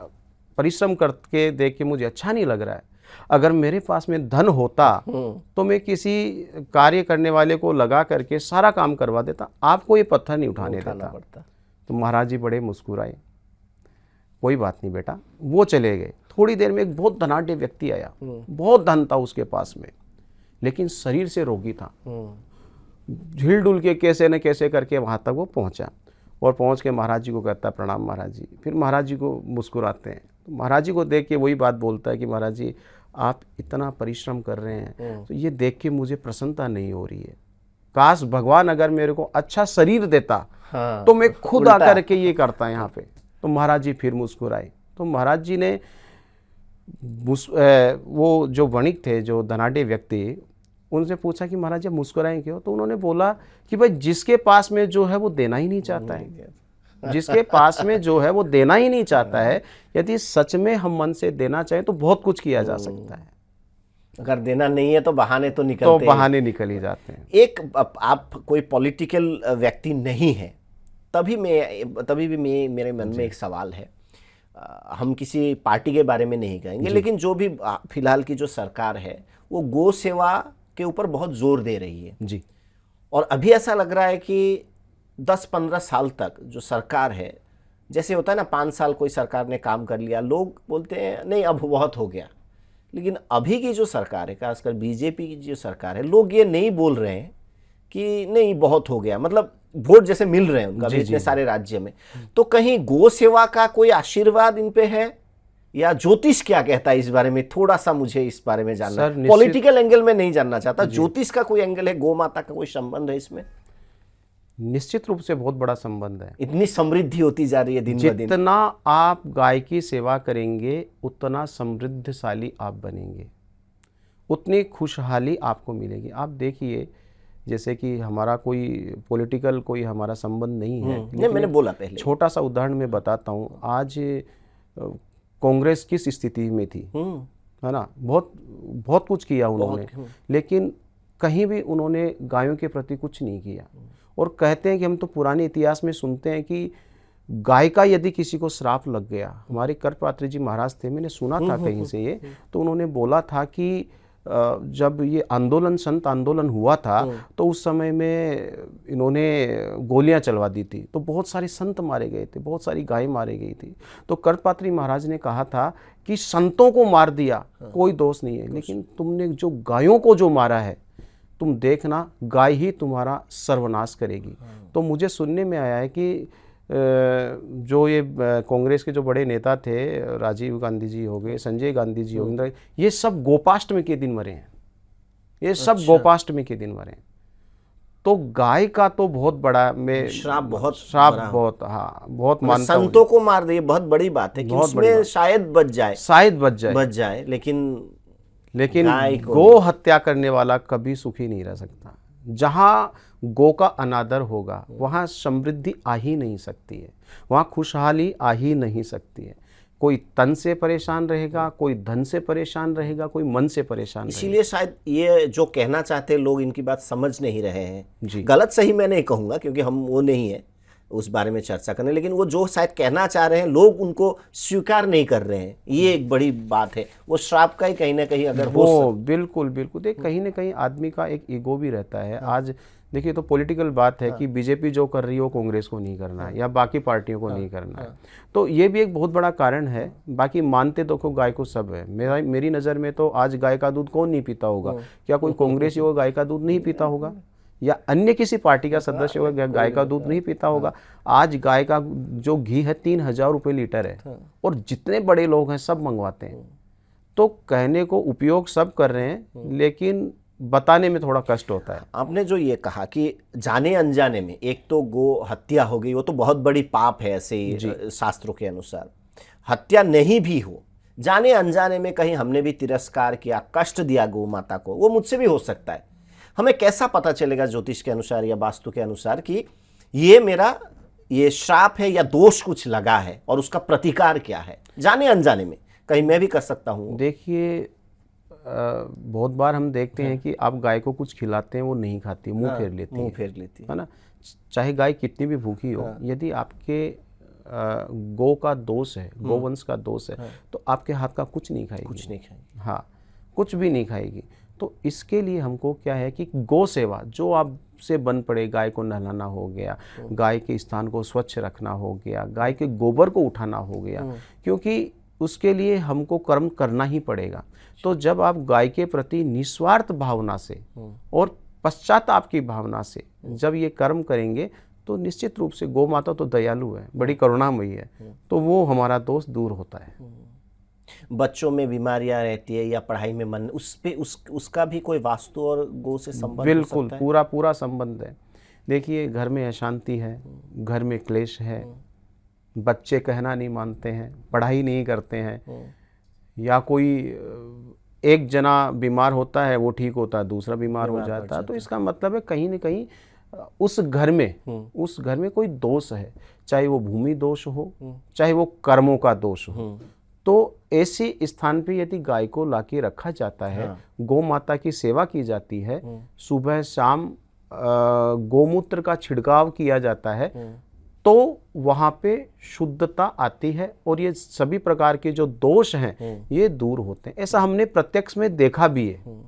परिश्रम करके देख के मुझे अच्छा नहीं लग रहा है। अगर मेरे पास में धन होता तो मैं किसी कार्य करने वाले को लगा करके सारा काम करवा देता, आपको ये पत्थर नहीं उठाने देता। तो महाराज जी बड़े मुस्कुराए, कोई बात नहीं बेटा। वो चले गए। थोड़ी देर में एक बहुत धनाढ्य व्यक्ति आया, बहुत धन था उसके पास में, लेकिन शरीर से रोगी था। झिल डुल के कैसे न कैसे करके वहाँ तक वो पहुँचा, और पहुँच के महाराज जी को कहता है प्रणाम महाराज जी। फिर महाराज जी को मुस्कुराते हैं। तो महाराज जी को देख के वही बात बोलता है कि महाराज जी, आप इतना परिश्रम कर रहे हैं, तो ये देख के मुझे प्रसन्नता नहीं हो रही है। काश भगवान अगर मेरे को अच्छा शरीर देता, तो मैं खुद आकर के ये करता यहाँ पे। तो महाराज जी फिर मुस्कुराए। तो महाराज जी ने वो जो वणिक थे, जो धनाढ्य व्यक्ति, उनसे पूछा कि महाराज आप मुस्कुराएं क्यों? तो उन्होंने बोला कि भाई जिसके पास में जो है वो देना ही नहीं चाहता है, जिसके पास में जो है वो देना ही नहीं चाहता है। यदि सच में हम मन से देना चाहें तो बहुत कुछ किया जा सकता है, अगर देना नहीं है तो बहाने तो तो निकलते बहाने निकल ही जाते हैं। एक आप कोई पॉलिटिकल व्यक्ति नहीं है, तभी भी मेरे मन में एक सवाल है। हम किसी पार्टी के बारे में नहीं कहेंगे, लेकिन जो भी फिलहाल की जो सरकार है वो गौ सेवा के ऊपर बहुत जोर दे रही है जी। और अभी ऐसा लग रहा है कि 10-15 साल तक जो सरकार है, जैसे होता है ना 5 साल कोई सरकार ने काम कर लिया, लोग बोलते हैं नहीं अब बहुत हो गया। लेकिन अभी की जो सरकार है, खासकर बीजेपी की जो सरकार है, लोग ये नहीं बोल रहे हैं कि नहीं बहुत हो गया, मतलब वोट जैसे मिल रहे हैं उनका भी इतने सारे राज्य में, तो कहीं गौ सेवा का कोई आशीर्वाद इन पे है या ज्योतिष क्या कहता है इस बारे में? थोड़ा सा मुझे इस बारे में जानना है। पॉलिटिकल एंगल में नहीं जानना चाहता, ज्योतिष का कोई एंगल है, गौ माता का कोई संबंध है इसमें? निश्चित रूप से बहुत बड़ा संबंध है। इतनी समृद्धि होती जा रही है दिन ब दिन। जितना आप गाय की सेवा करेंगे उतना समृद्धशाली आप बनेंगे, उतनी खुशहाली आपको मिलेगी। आप देखिए, जैसे कि हमारा कोई पॉलिटिकल कोई हमारा संबंध नहीं है, नहीं मैंने बोला पहले, छोटा सा उदाहरण मैं बताता हूँ। आज कांग्रेस किस स्थिति में थी, है ना, बहुत कुछ किया उन्होंने, लेकिन कहीं भी उन्होंने गायों के प्रति कुछ नहीं किया। और कहते हैं कि हम तो पुराने इतिहास में सुनते हैं कि गाय का यदि किसी को श्राप लग गया, हमारे करपात्री जी महाराज थे, मैंने सुना था कहीं से ये, तो उन्होंने बोला था कि जब ये आंदोलन संत आंदोलन हुआ था तो उस समय में इन्होंने गोलियां चलवा दी थी, तो बहुत सारे संत मारे गए थे, बहुत सारी गाय मारी गई थी। तो करपात्री महाराज ने कहा था कि संतों को मार दिया कोई दोष नहीं है, लेकिन तुमने जो गायों को जो मारा है, तुम देखना गाय ही तुम्हारा सर्वनाश करेगी। तो मुझे सुनने में आया है कि जो ये कांग्रेस के जो बड़े नेता थे, राजीव गांधी जी हो गए, संजय गांधी जी हो गए, ये सब गोपाष्टमी के दिन मरे हैं, ये सब गोपाष्टमी के दिन मरे हैं। तो गाय का तो बहुत बड़ा में श्राप बहुत हाँ बहुत मानता हूं। संतों को मार दिए, बहुत बड़ी बात है कि उसमें शायद बच जाए, लेकिन गो हत्या करने वाला कभी सुखी नहीं रह सकता। जहाँ गो का अनादर होगा वहाँ समृद्धि आ ही नहीं सकती है, वहाँ खुशहाली आ ही नहीं सकती है। कोई तन से परेशान रहेगा, कोई धन से परेशान रहेगा, कोई मन से परेशान रहेगा। इसीलिए शायद ये जो कहना चाहते हैं लोग इनकी बात समझ नहीं रहे हैं जी। गलत सही मैं नहीं कहूँगा क्योंकि हम वो नहीं है उस बारे में चर्चा करने, लेकिन वो जो शायद कहना चाह रहे हैं लोग उनको स्वीकार नहीं कर रहे हैं, ये एक बड़ी बात है। वो श्राप का ही कहीं ना कहीं अगर हो बिल्कुल देख, कहीं ना कहीं आदमी का एक ईगो भी रहता है। आज देखिए तो पॉलिटिकल बात है कि बीजेपी जो कर रही है वो कांग्रेस को नहीं करना है या बाकी पार्टियों को नहीं करना है, तो ये भी एक बहुत बड़ा कारण है। बाकी मानते तो को गाय को सब है। मेरी नज़र में तो आज गाय का दूध कौन नहीं पीता होगा? क्या कोई कांग्रेसी होगा गाय का दूध नहीं पीता होगा, या अन्य किसी पार्टी का सदस्य होगा गाय का दूध नहीं पीता होगा? आज गाय का जो घी है 3000 रुपये लीटर है और जितने बड़े लोग हैं सब मंगवाते हैं। तो कहने को उपयोग सब कर रहे हैं, लेकिन बताने में थोड़ा कष्ट होता है। आपने जो ये कहा कि जाने अनजाने में, एक तो गो हत्या हो गई, वो तो बहुत बड़ी पाप है ऐसे शास्त्रों के अनुसार। हत्या नहीं भी हो, जाने अनजाने में कहीं हमने भी तिरस्कार किया, कष्ट दिया गौ माता को, वो मुझसे भी हो सकता है। हमें कैसा पता चलेगा ज्योतिष के अनुसार या वास्तु के अनुसार कि ये श्राप है या दोष कुछ लगा है और उसका प्रतिकार क्या है? जाने अनजाने में कहीं मैं भी कर सकता हूँ। देखिए बहुत बार हम देखते हैं कि आप गाय को कुछ खिलाते हैं वो नहीं खाती, मुंह फेर लेती है ना। चाहे गाय कितनी भी भूखी हो, यदि आपके गौ का दोष है, गोवंश का दोष है, तो आपके हाथ का कुछ नहीं खाएगी। हाँ, कुछ भी नहीं खाएगी। तो इसके लिए हमको क्या है कि गौ सेवा जो आपसे बन पड़े, गाय को नहलाना हो गया, गाय के स्थान को स्वच्छ रखना हो गया, गाय के गोबर को उठाना हो गया, क्योंकि उसके लिए हमको कर्म करना ही पड़ेगा। तो जब आप गाय के प्रति निस्वार्थ भावना से और पश्चाताप की भावना से जब ये कर्म करेंगे तो निश्चित रूप से गौ माता तो दयालु है, बड़ी करुणामयी है, तो वो हमारा दोष दूर होता है। बच्चों में बीमारियां रहती है या पढ़ाई में मन, उसका भी कोई वास्तु और गौ से संबंध? बिल्कुल, पूरा संबंध है। देखिए घर में अशांति है, घर में क्लेश है, बच्चे कहना नहीं मानते हैं, पढ़ाई नहीं करते हैं, या कोई एक जना बीमार होता है, वो ठीक होता है, दूसरा बीमार हो जाता है। तो इसका मतलब है कहीं ना कहीं उस घर में कोई दोष है, चाहे वो भूमि दोष हो, चाहे वो कर्मों का दोष हो। तो ऐसे स्थान पे यदि गाय को लाके रखा जाता है, गौ माता की सेवा की जाती है, सुबह शाम गोमूत्र का छिड़काव किया जाता है, तो वहाँ पे शुद्धता आती है और ये सभी प्रकार के जो दोष हैं ये दूर होते हैं। ऐसा हमने प्रत्यक्ष में देखा भी है।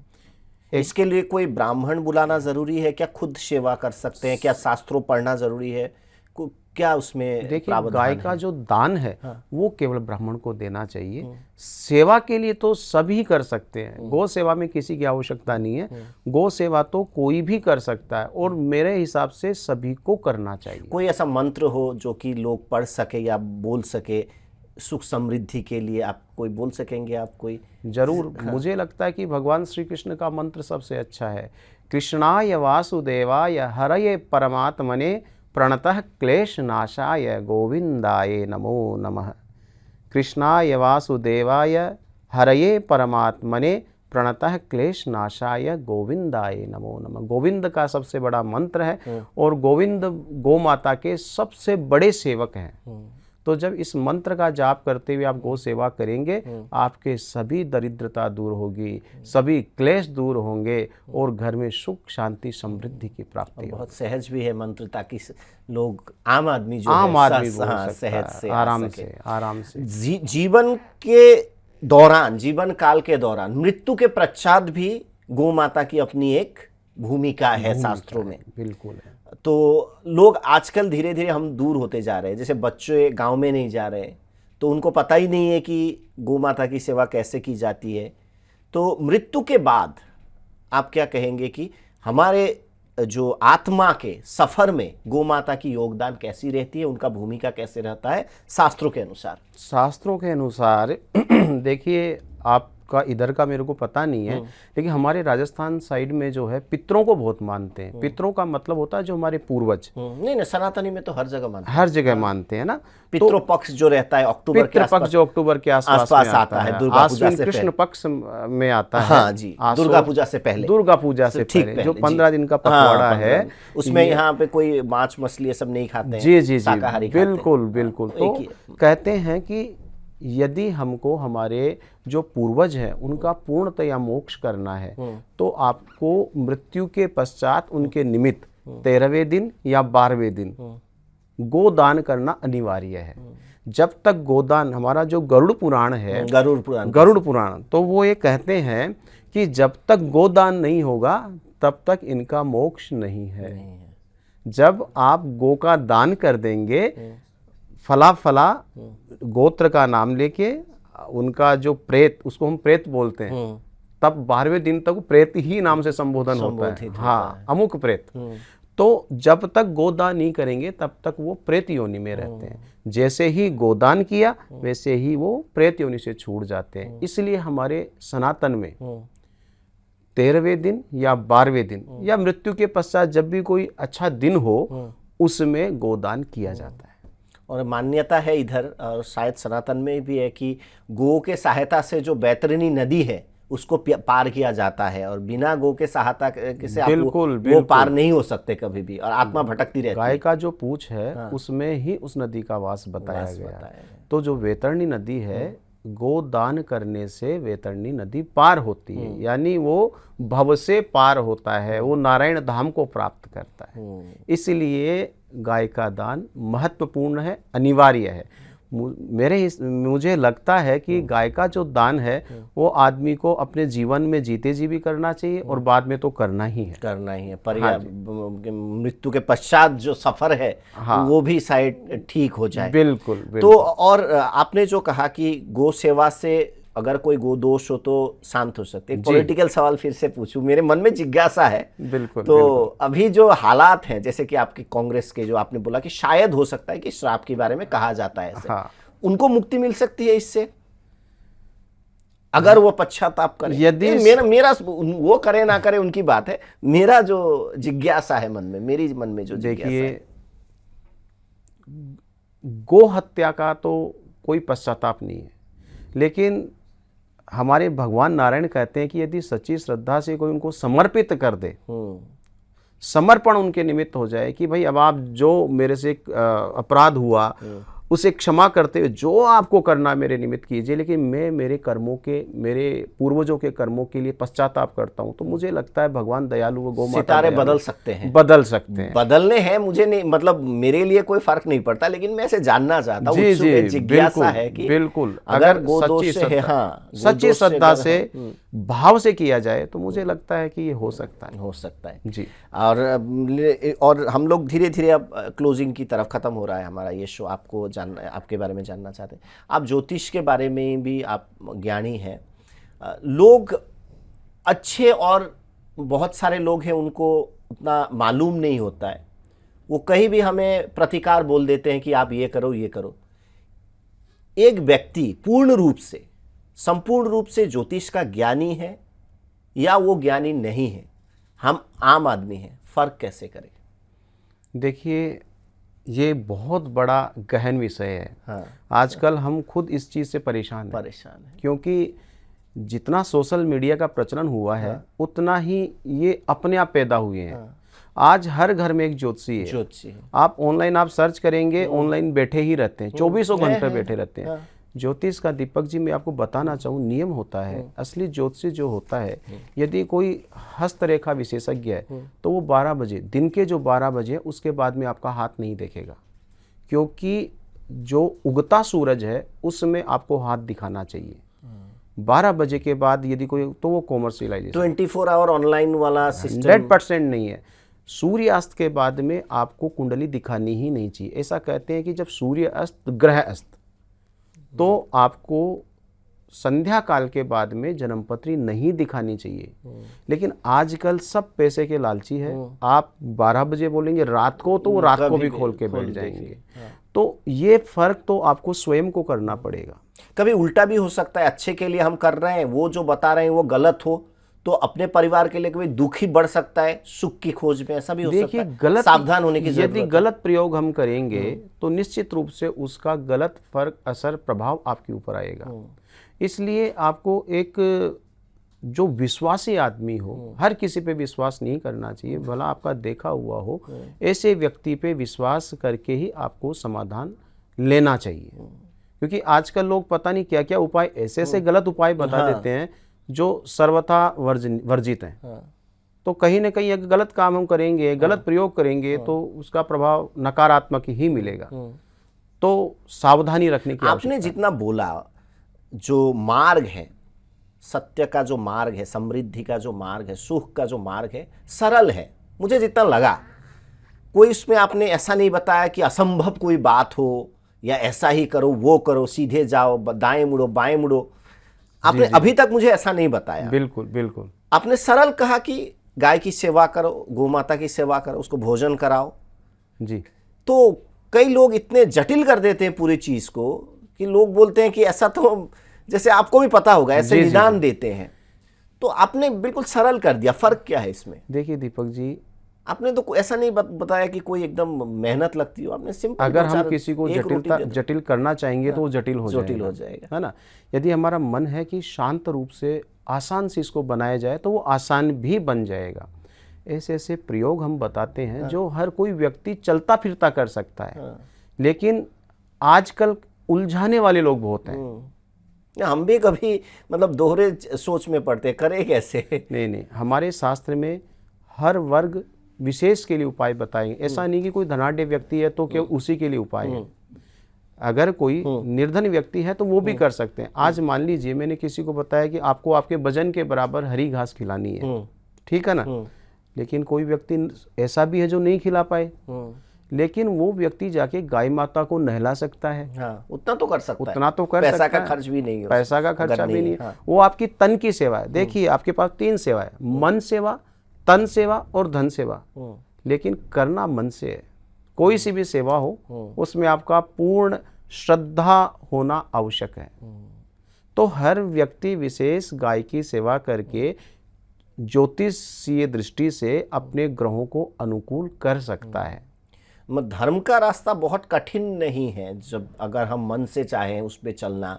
इसके लिए कोई ब्राह्मण बुलाना जरूरी है क्या? खुद सेवा कर सकते हैं क्या? शास्त्रों पढ़ना जरूरी है क्या? उसमें देखिए, गाय का जो दान है वो केवल ब्राह्मण को देना चाहिए। सेवा के लिए तो सभी कर सकते हैं, गौ सेवा में किसी की आवश्यकता नहीं है। गौ सेवा तो कोई भी कर सकता है और मेरे हिसाब से सभी को करना चाहिए। कोई ऐसा मंत्र हो जो कि लोग पढ़ सके या बोल सके सुख समृद्धि के लिए, आप कोई बोल सकेंगे? आप कोई? जरूर। मुझे लगता है कि भगवान श्री कृष्ण का मंत्र सबसे अच्छा है। कृष्णाय वासुदेवाय हरये परमात्मने प्रणतः क्लेश नाशाय गोविंदाय नमो नमः। कृष्णाय वासुदेवाय हरये परमात्मने प्रणतः क्लेश नाशाय गोविंदाय नमो नमः। गोविंद का सबसे बड़ा मंत्र है और गोविंद गौ माता के सबसे बड़े सेवक हैं। तो जब इस मंत्र का जाप करते हुए आप गौ सेवा करेंगे, आपके सभी दरिद्रता दूर होगी, सभी क्लेश दूर होंगे और घर में सुख शांति समृद्धि की प्राप्ति। बहुत सहज भी है मंत्र, ताकि लोग आम आदमी जो आम है आदमी बोल सकता सहज है, से आराम से। जीवन के दौरान, जीवन काल के दौरान, मृत्यु के पश्चात भी गौ माता की अपनी एक भूमिका है शास्त्रों में। बिल्कुल है। तो लोग आजकल धीरे धीरे हम दूर होते जा रहे हैं। जैसे बच्चे गांव में नहीं जा रहे, तो उनको पता ही नहीं है कि गौ माता की सेवा कैसे की जाती है। तो मृत्यु के बाद आप क्या कहेंगे कि हमारे जो आत्मा के सफर में गौ माता की योगदान कैसी रहती है, उनका भूमिका कैसे रहता है शास्त्रों के अनुसार? शास्त्रों के अनुसार देखिए, आपका इधर का मेरे को पता नहीं है, लेकिन हमारे राजस्थान साइड में जो है पितरों को बहुत मानते हैं। पितरों का मतलब होता है जो हमारे पूर्वज। नहीं, सनातनी में तो हर जगह मानते हैं, हर जगह मानते हैं ना। पितृ पक्ष जो रहता है अक्टूबर के आसपास, जो अक्टूबर के आसपास में आता है, दुर्गा पूजा से कृष्ण पक्ष में आता है। हाँ जी, दुर्गा पूजा से पहले, दुर्गा पूजा से पहले जो 15 दिन का पखवाड़ा है, उसमें यहाँ पे कोई मांस मछली ये सब नहीं खाते हैं। जी, शाकाहारी बिल्कुल। तो कहते हैं कि यदि हमको हमारे जो पूर्वज हैं उनका पूर्णतया मोक्ष करना है, तो आपको मृत्यु के पश्चात उनके निमित्त 13वें दिन या 12वें दिन गोदान करना अनिवार्य है। जब तक गोदान, हमारा जो गरुड़ पुराण है, गरुड़ पुराण, तो वो ये कहते हैं कि जब तक गोदान नहीं होगा तब तक इनका मोक्ष नहीं है। जब आप गो का दान कर देंगे, फला गोत्र का नाम लेके, उनका जो प्रेत, उसको हम प्रेत बोलते हैं, तब 12वें दिन तक प्रेत ही नाम से संबोधन होता है। हाँ, अमुक प्रेत। तो जब तक गोदान नहीं करेंगे तब तक वो प्रेत योनि में रहते हैं। जैसे ही गोदान किया वैसे ही वो प्रेत योनि से छूट जाते हैं। इसलिए हमारे सनातन में 13वें दिन या 12वें दिन या मृत्यु के पश्चात जब भी कोई अच्छा दिन हो, उसमें गोदान किया जाता है। और मान्यता है इधर, और शायद सनातन में भी है, कि गौ के सहायता से जो बैतरणी नदी है उसको पार किया जाता है, और बिना गौ के सहायता से आप वो पार नहीं हो सकते कभी भी, और आत्मा भटकती रहती है। गाय का जो पूंछ है उसमें ही उस नदी का वास बताया गया है। तो जो बैतरणी नदी है, गोदान करने से बैतरणी नदी पार होती है, यानी वो भव से पार होता है, वो नारायण धाम को प्राप्त करता है। इसलिए गाय का दान महत्वपूर्ण है, अनिवार्य है। मुझे लगता है कि गाय का जो दान है वो आदमी को अपने जीवन में जीते जी भी करना चाहिए और बाद में तो करना ही है। पर मृत्यु के पश्चात जो सफर है वो भी शायद ठीक हो जाए। बिल्कुल। तो और आपने जो कहा कि गौ सेवा से अगर कोई गो दोष हो तो शांत हो सकते। एक पॉलिटिकल सवाल फिर से पूछूं, मेरे मन में जिज्ञासा है। तो अभी जो हालात हैं, जैसे कि आपकी कांग्रेस के, जो आपने बोला कि शायद हो सकता है कि श्राप के बारे में कहा जाता है ऐसे, उनको मुक्ति मिल सकती है इससे अगर वो पश्चाताप करे? यदि मेरा वो करे ना करे उनकी बात है, मेरा जो जिज्ञासा है मन में, मेरी मन में जो जिज्ञासा है, गो हत्या का तो कोई पश्चाताप नहीं है, लेकिन हमारे भगवान नारायण कहते हैं कि यदि सच्ची श्रद्धा से कोई उनको समर्पित कर दे, समर्पण उनके निमित्त हो जाए कि भाई अब आप जो मेरे से एक अपराध हुआ उसे क्षमा करते हुए जो आपको करना मेरे निमित्त कीजिए, लेकिन मैं मेरे कर्मों के, मेरे पूर्वजों के कर्मों के लिए पश्चाताप करता हूँ, तो मुझे लगता है भगवान दयालु, गौ माता सितारे दयालु, बदल सकते हैं, बदल सकते हैं। बदलने हैं मुझे नहीं, मतलब मेरे लिए कोई फर्क नहीं पड़ता, लेकिन मैं इसे जानना चाहता हूँ, जी उत्सुक है, जी, जिज्ञासा है कि बिल्कुल अगर सच्ची गोदोष से है, श्रद्धा, हाँ, सच्ची गोदोष श्रद्धा अगर से भाव से किया जाए तो मुझे लगता है कि ये हो सकता है। हो सकता है जी। और हम लोग धीरे धीरे अब क्लोजिंग की तरफ, खत्म हो रहा है हमारा ये शो। आपको जानना, आपके बारे में जानना चाहते हैं। आप ज्योतिष के बारे में भी आप ज्ञानी हैं। लोग अच्छे, और बहुत सारे लोग हैं उनको उतना मालूम नहीं होता है, वो कहीं भी हमें प्रतिकार बोल देते हैं कि आप ये करो ये करो। एक व्यक्ति पूर्ण रूप से, संपूर्ण रूप से ज्योतिष का ज्ञानी है या वो ज्ञानी नहीं है, हम आम आदमी हैं, फर्क कैसे करें? देखिए, ये बहुत बड़ा गहन विषय है। हाँ, आजकल हम खुद इस चीज़ से परेशान हैं, क्योंकि जितना सोशल मीडिया का प्रचलन हुआ है, उतना ही ये अपने आप पैदा हुए हैं। आज हर घर में एक ज्योतिषी है। आप ऑनलाइन आप सर्च करेंगे, ऑनलाइन बैठे ही रहते हैं, 24 घंटे बैठे रहते हैं। ज्योतिष का, दीपक जी, मैं आपको बताना चाहूँ, नियम होता है। असली ज्योतिषी जो होता है, यदि कोई हस्तरेखा विशेषज्ञ है तो वो 12 बजे, दिन के जो 12 बजे उसके बाद में आपका हाथ नहीं देखेगा, क्योंकि जो उगता सूरज है उसमें आपको हाथ दिखाना चाहिए। 12 बजे के बाद यदि कोई, तो वो कॉमर्शियलाइजेशन 24 आवर ऑनलाइन वाला सिस्टम 100% नहीं है। सूर्यास्त के बाद में आपको कुंडली दिखानी ही नहीं चाहिए। ऐसा कहते हैं कि जब सूर्य अस्त, ग्रह अस्त, तो आपको संध्या काल के बाद में जन्मपत्री नहीं दिखानी चाहिए। लेकिन आजकल सब पैसे के लालची है। आप 12 बजे बोलेंगे रात को, तो वो रात को भी खोल के बैठ जाएंगे। तो ये फर्क तो आपको स्वयं को करना पड़ेगा। कभी उल्टा भी हो सकता है, अच्छे के लिए हम कर रहे हैं, वो जो बता रहे हैं वो गलत हो, तो अपने परिवार के लिए कभी दुख ही बढ़ सकता है, सुख की खोज में, ऐसा भी हो सकता है। गलत, सावधान होने की जरूरत है। यदि गलत प्रयोग हम करेंगे तो निश्चित रूप से उसका गलत फर्क, असर, प्रभाव आपके ऊपर आएगा। इसलिए आपको एक जो विश्वासी आदमी हो, हर किसी पे विश्वास नहीं करना चाहिए, भला आपका देखा हुआ हो, ऐसे व्यक्ति पे विश्वास करके ही आपको समाधान लेना चाहिए। क्योंकि आजकल लोग पता नहीं क्या क्या उपाय, ऐसे ऐसे गलत उपाय बता देते हैं जो सर्वथा वर्जित हैं। तो कहीं ना कहीं अगर गलत काम हम करेंगे, गलत प्रयोग करेंगे, तो उसका प्रभाव नकारात्मक ही मिलेगा। तो सावधानी रखने की आपने जितना बोला, जो मार्ग है, सत्य का जो मार्ग है, समृद्धि का जो मार्ग है, सुख का जो मार्ग है, सरल है। मुझे जितना लगा, कोई इसमें आपने ऐसा नहीं बताया कि असंभव कोई बात हो, या ऐसा ही करो, वो करो, सीधे जाओ, दाएं मुड़ो, बाएं मुड़ो। आपने अभी तक मुझे ऐसा नहीं बताया। बिल्कुल बिल्कुल। आपने सरल कहा कि गाय की सेवा करो, गौ माता की सेवा करो, उसको भोजन कराओ। जी। तो कई लोग इतने जटिल कर देते हैं पूरी चीज को कि लोग बोलते हैं कि ऐसा, तो जैसे आपको भी पता होगा, ऐसे निदान देते हैं। तो आपने बिल्कुल सरल कर दिया। फर्क क्या है इसमें? देखिए दीपक जी, आपने तो ऐसा नहीं बताया कि कोई एकदम मेहनत लगती हो। आपने सिंपल, अगर हम किसी को जटिल करना चाहेंगे तो वो जटिल हो जाएगा, है ना। यदि हमारा मन है कि शांत रूप से आसान से इसको बनाया जाए तो वो आसान भी बन जाएगा। ऐसे ऐसे प्रयोग हम बताते हैं जो हर कोई व्यक्ति चलता फिरता कर सकता है। लेकिन आजकल उलझाने वाले लोग बहुत हैं। हम भी कभी मतलब दोहरे सोच में पड़ते, करें कैसे? नहीं, हमारे शास्त्र में हर वर्ग विशेष के लिए उपाय बताएंगे। ऐसा नहीं कि कोई धनाढ्य व्यक्ति है तो केवल उसी के लिए उपाय है। अगर कोई निर्धन व्यक्ति है तो वो भी कर सकते हैं। आज मान लीजिए मैंने किसी को बताया कि आपको आपके वजन के बराबर हरी घास खिलानी है, ठीक है ना। लेकिन कोई व्यक्ति ऐसा भी है जो नहीं खिला पाए, लेकिन वो व्यक्ति जाके गाय माता को नहला सकता है। हाँ, उतना तो कर सकता है। उतना तो कर पैसा सकता का है। खर्च भी नहीं है, पैसा का खर्चा भी नहीं है। वो आपकी तन की सेवा है। देखिए आपके पास 3 सेवा है, मन सेवा, तन सेवा और धन सेवा। लेकिन करना मन से है। कोई सी भी सेवा हो उसमें आपका पूर्ण श्रद्धा होना आवश्यक है। तो हर व्यक्ति विशेष गाय की सेवा करके ज्योतिषीय दृष्टि से अपने ग्रहों को अनुकूल कर सकता है। धर्म का रास्ता बहुत कठिन नहीं है। जब अगर हम मन से चाहें उस पर चलना,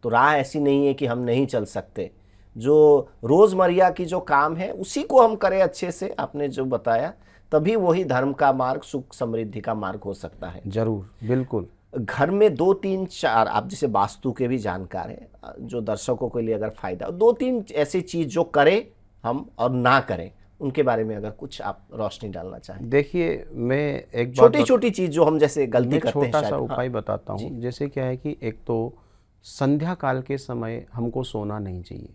तो राह ऐसी नहीं है कि हम नहीं चल सकते। जो रोज़मर्रा की जो काम है उसी को हम करें अच्छे से, आपने जो बताया, तभी वही धर्म का मार्ग, सुख समृद्धि का मार्ग हो सकता है। जरूर, बिल्कुल। घर में 2 3 4, आप जैसे वास्तु के भी जानकार हैं, जो दर्शकों के लिए अगर फायदा, 2 3 ऐसी चीज जो करें हम और ना करें, उनके बारे में अगर कुछ आप रोशनी डालना चाहें। देखिए, मैं एक छोटी छोटी चीज जो हम जैसे गलती मैं करते हैं, छोटा सा शायद। उपाय बताता हूँ। जैसे क्या है कि एक तो संध्या काल के समय हमको सोना नहीं चाहिए।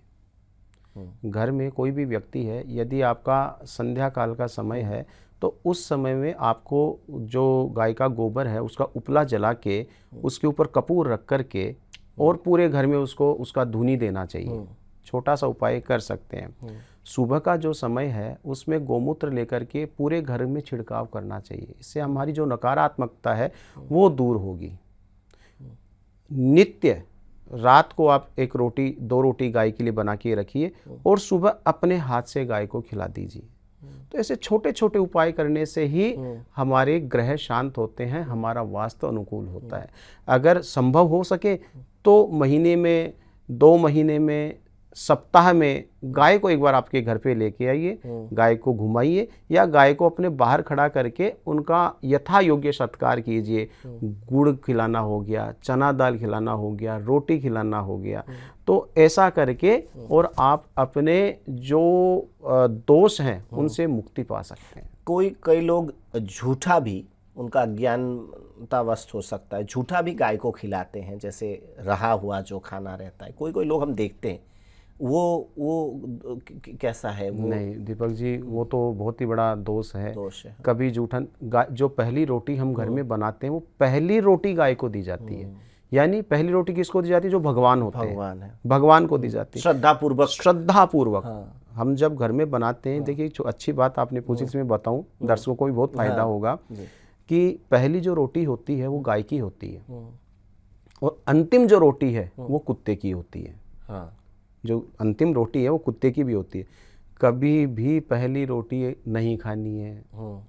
घर में कोई भी व्यक्ति है, यदि आपका संध्या काल का समय है तो उस समय में आपको जो गाय का गोबर है उसका उपला जला के उसके ऊपर कपूर रख कर के और पूरे घर में उसको उसका धूनी देना चाहिए। छोटा सा उपाय कर सकते हैं। सुबह का जो समय है उसमें गोमूत्र लेकर के पूरे घर में छिड़काव करना चाहिए। इससे हमारी जो नकारात्मकता है वो दूर होगी। नित्य रात को आप 1 रोटी 2 रोटी गाय के लिए बना के रखिए और सुबह अपने हाथ से गाय को खिला दीजिए। तो ऐसे छोटे छोटे उपाय करने से ही हमारे ग्रह शांत होते हैं, हमारा वास्तु अनुकूल होता है। अगर संभव हो सके तो महीने में, 2 महीने में, सप्ताह में गाय को एक बार आपके घर पे लेके आइए, गाय को घुमाइए या गाय को अपने बाहर खड़ा करके उनका यथा योग्य सत्कार कीजिए। गुड़ खिलाना हो गया, चना दाल खिलाना हो गया, रोटी खिलाना हो गया। तो ऐसा करके और आप अपने जो दोष हैं उनसे मुक्ति पा सकते हैं। कई लोग झूठा भी, उनका अज्ञानतावश हो सकता है, झूठा भी गाय को खिलाते हैं, जैसे रहा हुआ जो खाना रहता है। कोई लोग हम देखते हैं, वो कैसा है वो? नहीं दीपक जी, वो तो बहुत ही बड़ा दोष है। दोष है। कभी जूठन जो पहली रोटी हम घर में बनाते हैं वो पहली रोटी गाय को दी जाती है। यानी पहली रोटी किसको दी जाती है? जो भगवान होते हैं, भगवान है, भगवान को दी जाती है, श्रद्धा पूर्वक। हम जब घर में बनाते हैं, देखिए जो अच्छी बात आपने पूछी, इसमें बताऊं, दर्शकों को भी बहुत फायदा होगा कि पहली जो रोटी होती है वो गाय की होती है और अंतिम जो रोटी है वो कुत्ते की होती है। जो अंतिम रोटी है वो कुत्ते की भी होती है। कभी भी पहली रोटी नहीं खानी है।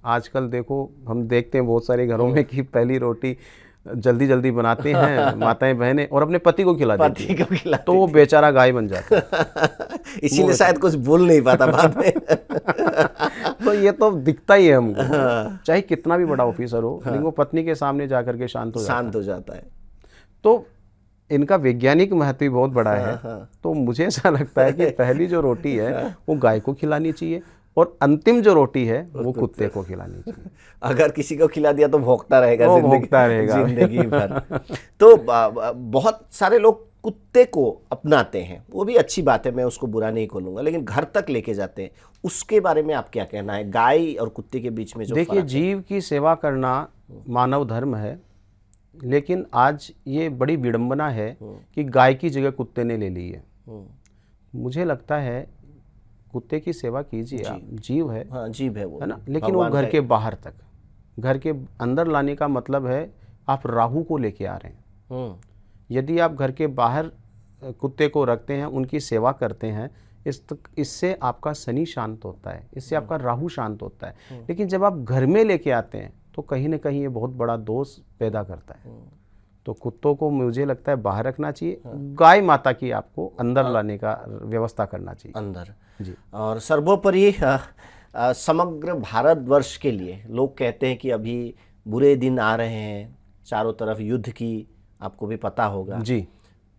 आजकल देखो, हम देखते हैं बहुत सारे घरों में कि पहली रोटी जल्दी जल्दी बनाते हैं माताएं बहनें और अपने पति को खिला देती हैं, तो वो बेचारा गाय बन जाता है। इसीलिए शायद कुछ बोल नहीं पाता बाद में। तो ये तो दिखता ही है हमको, चाहे कितना भी बड़ा ऑफिसर हो, लेकिन वो पत्नी के सामने जाकर के शांत हो जाता है। तो इनका वैज्ञानिक महत्व भी बहुत बड़ा है। तो मुझे ऐसा लगता है कि पहली जो रोटी है वो गाय को खिलानी चाहिए और अंतिम जो रोटी है वो कुत्ते को खिलानी चाहिए। अगर किसी को खिला दिया तो भौंकता रहेगा, जिंदगी भर। तो बहुत सारे लोग कुत्ते को अपनाते हैं, वो भी अच्छी बात है, मैं उसको बुरा नहीं बोलूंगा, लेकिन घर तक लेके जाते हैं, उसके बारे में आप क्या कहना है? गाय और कुत्ते के बीच में जो देखिए, जीव की सेवा करना मानव धर्म है, लेकिन आज ये बड़ी विडंबना है कि गाय की जगह कुत्ते ने ले ली है। मुझे लगता है कुत्ते की सेवा कीजिए, आप जीव है, जीव है वो, है ना, लेकिन वो घर के बाहर तक, घर के अंदर लाने का मतलब है आप राहु को लेके आ रहे हैं। यदि आप घर के बाहर कुत्ते को रखते हैं, उनकी सेवा करते हैं, इससे आपका शनि शांत होता है, इससे आपका राहु शांत होता है। लेकिन जब आप घर में लेके आते हैं तो कहीं ना कहीं ये बहुत बड़ा दोष पैदा करता है। तो कुत्तों को मुझे लगता है बाहर रखना चाहिए, गाय माता की आपको अंदर लाने का व्यवस्था करना चाहिए, अंदर जी। और सर्वोपरि समग्र भारतवर्ष के लिए लोग कहते हैं कि अभी बुरे दिन आ रहे हैं, चारों तरफ युद्ध की, आपको भी पता होगा जी।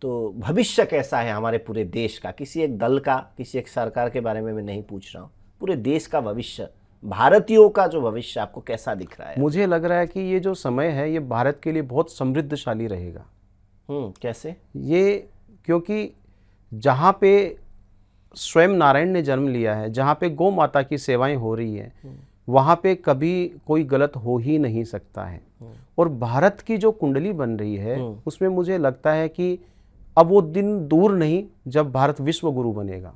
तो भविष्य कैसा है हमारे पूरे देश का? किसी एक दल का, किसी एक सरकार के बारे में मैं नहीं पूछ रहा हूँ, पूरे देश का भविष्य, भारतीयों का जो भविष्य आपको कैसा दिख रहा है? मुझे लग रहा है कि ये जो समय है ये भारत के लिए बहुत समृद्धशाली रहेगा। कैसे? ये क्योंकि जहाँ पे स्वयं नारायण ने जन्म लिया है, जहाँ पे गौ माता की सेवाएं हो रही है, वहाँ पे कभी कोई गलत हो ही नहीं सकता है। और भारत की जो कुंडली बन रही है उसमें मुझे लगता है कि अब वो दिन दूर नहीं जब भारत विश्व गुरु बनेगा।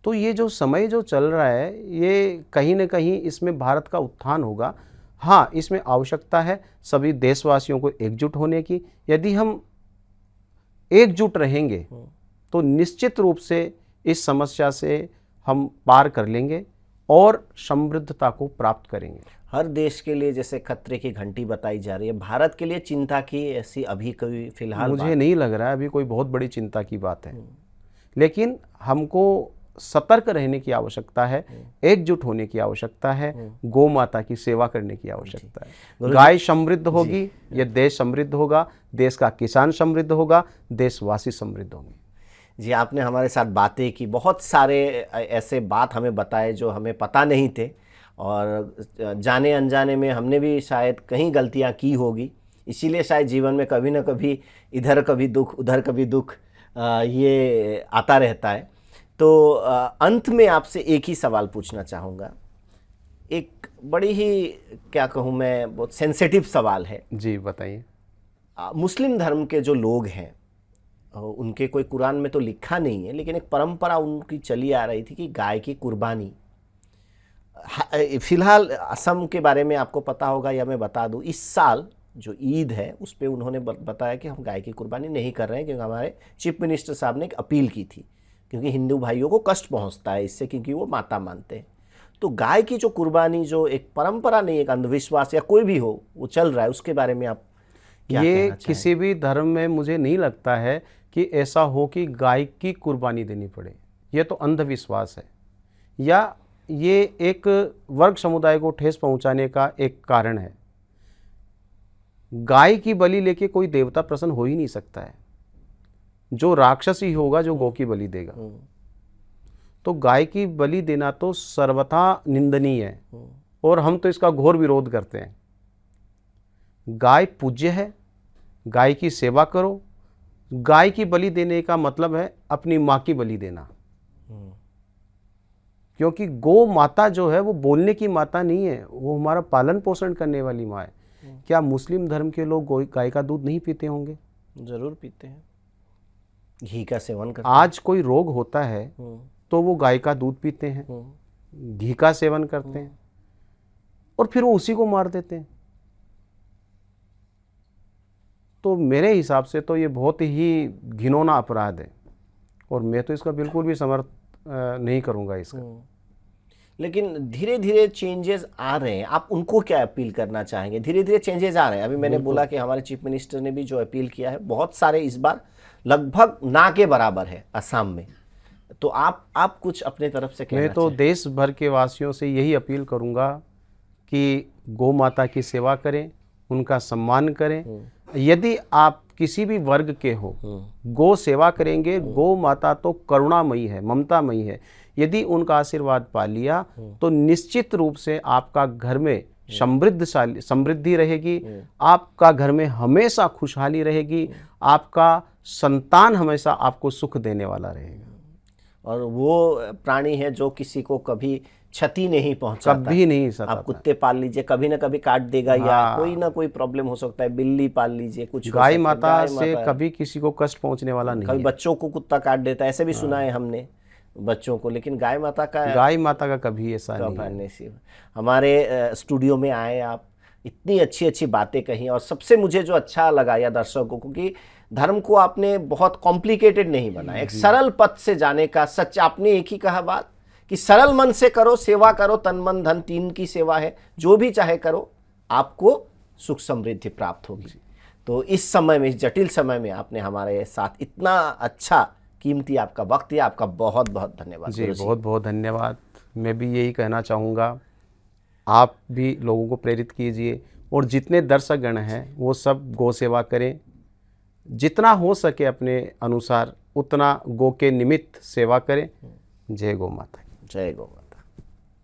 तो ये जो समय जो चल रहा है ये कहीं ना कहीं इसमें भारत का उत्थान होगा। हाँ, इसमें आवश्यकता है सभी देशवासियों को एकजुट होने की। यदि हम एकजुट रहेंगे तो निश्चित रूप से इस समस्या से हम पार कर लेंगे और समृद्धता को प्राप्त करेंगे। हर देश के लिए जैसे खतरे की घंटी बताई जा रही है, भारत के लिए चिंता की ऐसी अभी कोई फिलहाल मुझे नहीं लग रहा है अभी कोई बहुत बड़ी चिंता की बात है, लेकिन हमको सतर्क रहने की आवश्यकता है, एकजुट होने की आवश्यकता है, गौ माता की सेवा करने की आवश्यकता है। गाय समृद्ध होगी, ये देश समृद्ध होगा, देश का किसान समृद्ध होगा, देशवासी समृद्ध होंगे। जी, आपने हमारे साथ बातें की, बहुत सारे ऐसे बात हमें बताए जो हमें पता नहीं थे, और जाने अनजाने में हमने भी शायद कहीं गलतियां की होगी, इसीलिए शायद जीवन में कभी ना कभी इधर कभी दुख उधर कभी दुख ये आता रहता है। तो अंत में आपसे एक ही सवाल पूछना चाहूँगा, एक बड़ी ही क्या कहूँ मैं, बहुत सेंसिटिव सवाल है। जी बताइए। मुस्लिम धर्म के जो लोग हैं, उनके कोई कुरान में तो लिखा नहीं है, लेकिन एक परंपरा उनकी चली आ रही थी कि गाय की कुर्बानी। फिलहाल असम के बारे में आपको पता होगा, या मैं बता दूं, इस साल जो ईद है उस पे उन्होंने बताया कि हम गाय की कुर्बानी नहीं कर रहे हैं, क्योंकि हमारे चीफ मिनिस्टर साहब ने एक अपील की थी, क्योंकि हिंदू भाइयों को कष्ट पहुंचता है इससे, क्योंकि वो माता मानते हैं। तो गाय की जो कुर्बानी, जो एक परंपरा नहीं, एक अंधविश्वास या कोई भी हो, वो चल रहा है, उसके बारे में आप क्या कहना चाहेंगे? किसी भी धर्म में मुझे नहीं लगता है कि ऐसा हो कि गाय की कुर्बानी देनी पड़े। ये तो अंधविश्वास है, या ये एक वर्ग समुदाय को ठेस पहुंचाने का एक कारण है। गाय की बलि लेके कोई देवता प्रसन्न हो ही नहीं सकता है। जो राक्षस ही होगा जो गौ की बलि देगा। तो गाय की बलि देना तो सर्वथा निंदनीय है, और हम तो इसका घोर विरोध करते हैं। गाय पूज्य है, गाय की सेवा करो। गाय की बलि देने का मतलब है अपनी माँ की बलि देना, क्योंकि गौ माता जो है वो बोलने की माता नहीं है, वो हमारा पालन पोषण करने वाली माँ है। क्या मुस्लिम धर्म के लोग गाय का दूध नहीं पीते होंगे? जरूर पीते हैं, घी का सेवन करते हैं। आज कोई रोग होता है तो वो गाय का दूध पीते हैं, घी का सेवन करते हैं, और फिर वो उसी को मार देते हैं। तो मेरे हिसाब से तो ये बहुत ही घिनौना अपराध है, और मैं तो इसका बिल्कुल भी समर्थन नहीं करूंगा इसका। लेकिन धीरे धीरे चेंजेस आ रहे हैं, आप उनको क्या अपील करना चाहेंगे? धीरे धीरे चेंजेस आ रहे हैं। अभी मैंने बोला कि हमारे चीफ मिनिस्टर ने भी जो अपील किया है, बहुत सारे इस बार लगभग ना के बराबर है असम में। तो आप कुछ अपने तरफ से कहना मैं तो देश भर के वासियों से यही अपील करूंगा कि गौ माता की सेवा करें, उनका सम्मान करें। यदि आप किसी भी वर्ग के हो, गौ सेवा करेंगे। गौ माता तो करुणामयी है, ममतामयी है। यदि उनका आशीर्वाद पा लिया तो निश्चित रूप से आपका घर में समृद्धि रहेगी, आपका घर में हमेशा खुशहाली रहेगी, आपका संतान हमेशा आपको सुख देने वाला रहेगा। और वो प्राणी है जो किसी को कभी क्षति नहीं पहुंचाता, कभी नहीं सताता। आप कुत्ते पाल लीजिए, कभी ना कभी काट देगा, या कोई ना कोई प्रॉब्लम हो सकता है। बिल्ली पाल लीजिए, कुछ गाय माता से कभी किसी को कष्ट पहुंचने वाला नहीं है। कभी बच्चों को कुत्ता काट देता है, ऐसे भी सुना है हमने बच्चों को, लेकिन गाय माता का कभी ऐसा नहीं है। हमारे स्टूडियो में आए आप, इतनी अच्छी अच्छी बातें कही, और सबसे मुझे जो अच्छा लगा या दर्शकों को, कि धर्म को आपने बहुत कॉम्प्लिकेटेड नहीं बना, एक सरल पथ से जाने का सच। आपने एक ही कहा बात कि सरल मन से करो, सेवा करो, तन मन धन तीन की सेवा है, जो भी चाहे करो, आपको सुख समृद्धि प्राप्त होगी। तो इस समय में, इस जटिल समय में आपने हमारे साथ इतना अच्छा कीमती आपका वक्त दिया, आपका बहुत बहुत धन्यवाद। जी, बहुत बहुत धन्यवाद। मैं भी यही कहना चाहूँगा, आप भी लोगों को प्रेरित कीजिए, और जितने दर्शकगण हैं वो सब गौ सेवा करें। जितना हो सके अपने अनुसार उतना गौ के निमित्त सेवा करें। जय गौ माता। जय गौ माता।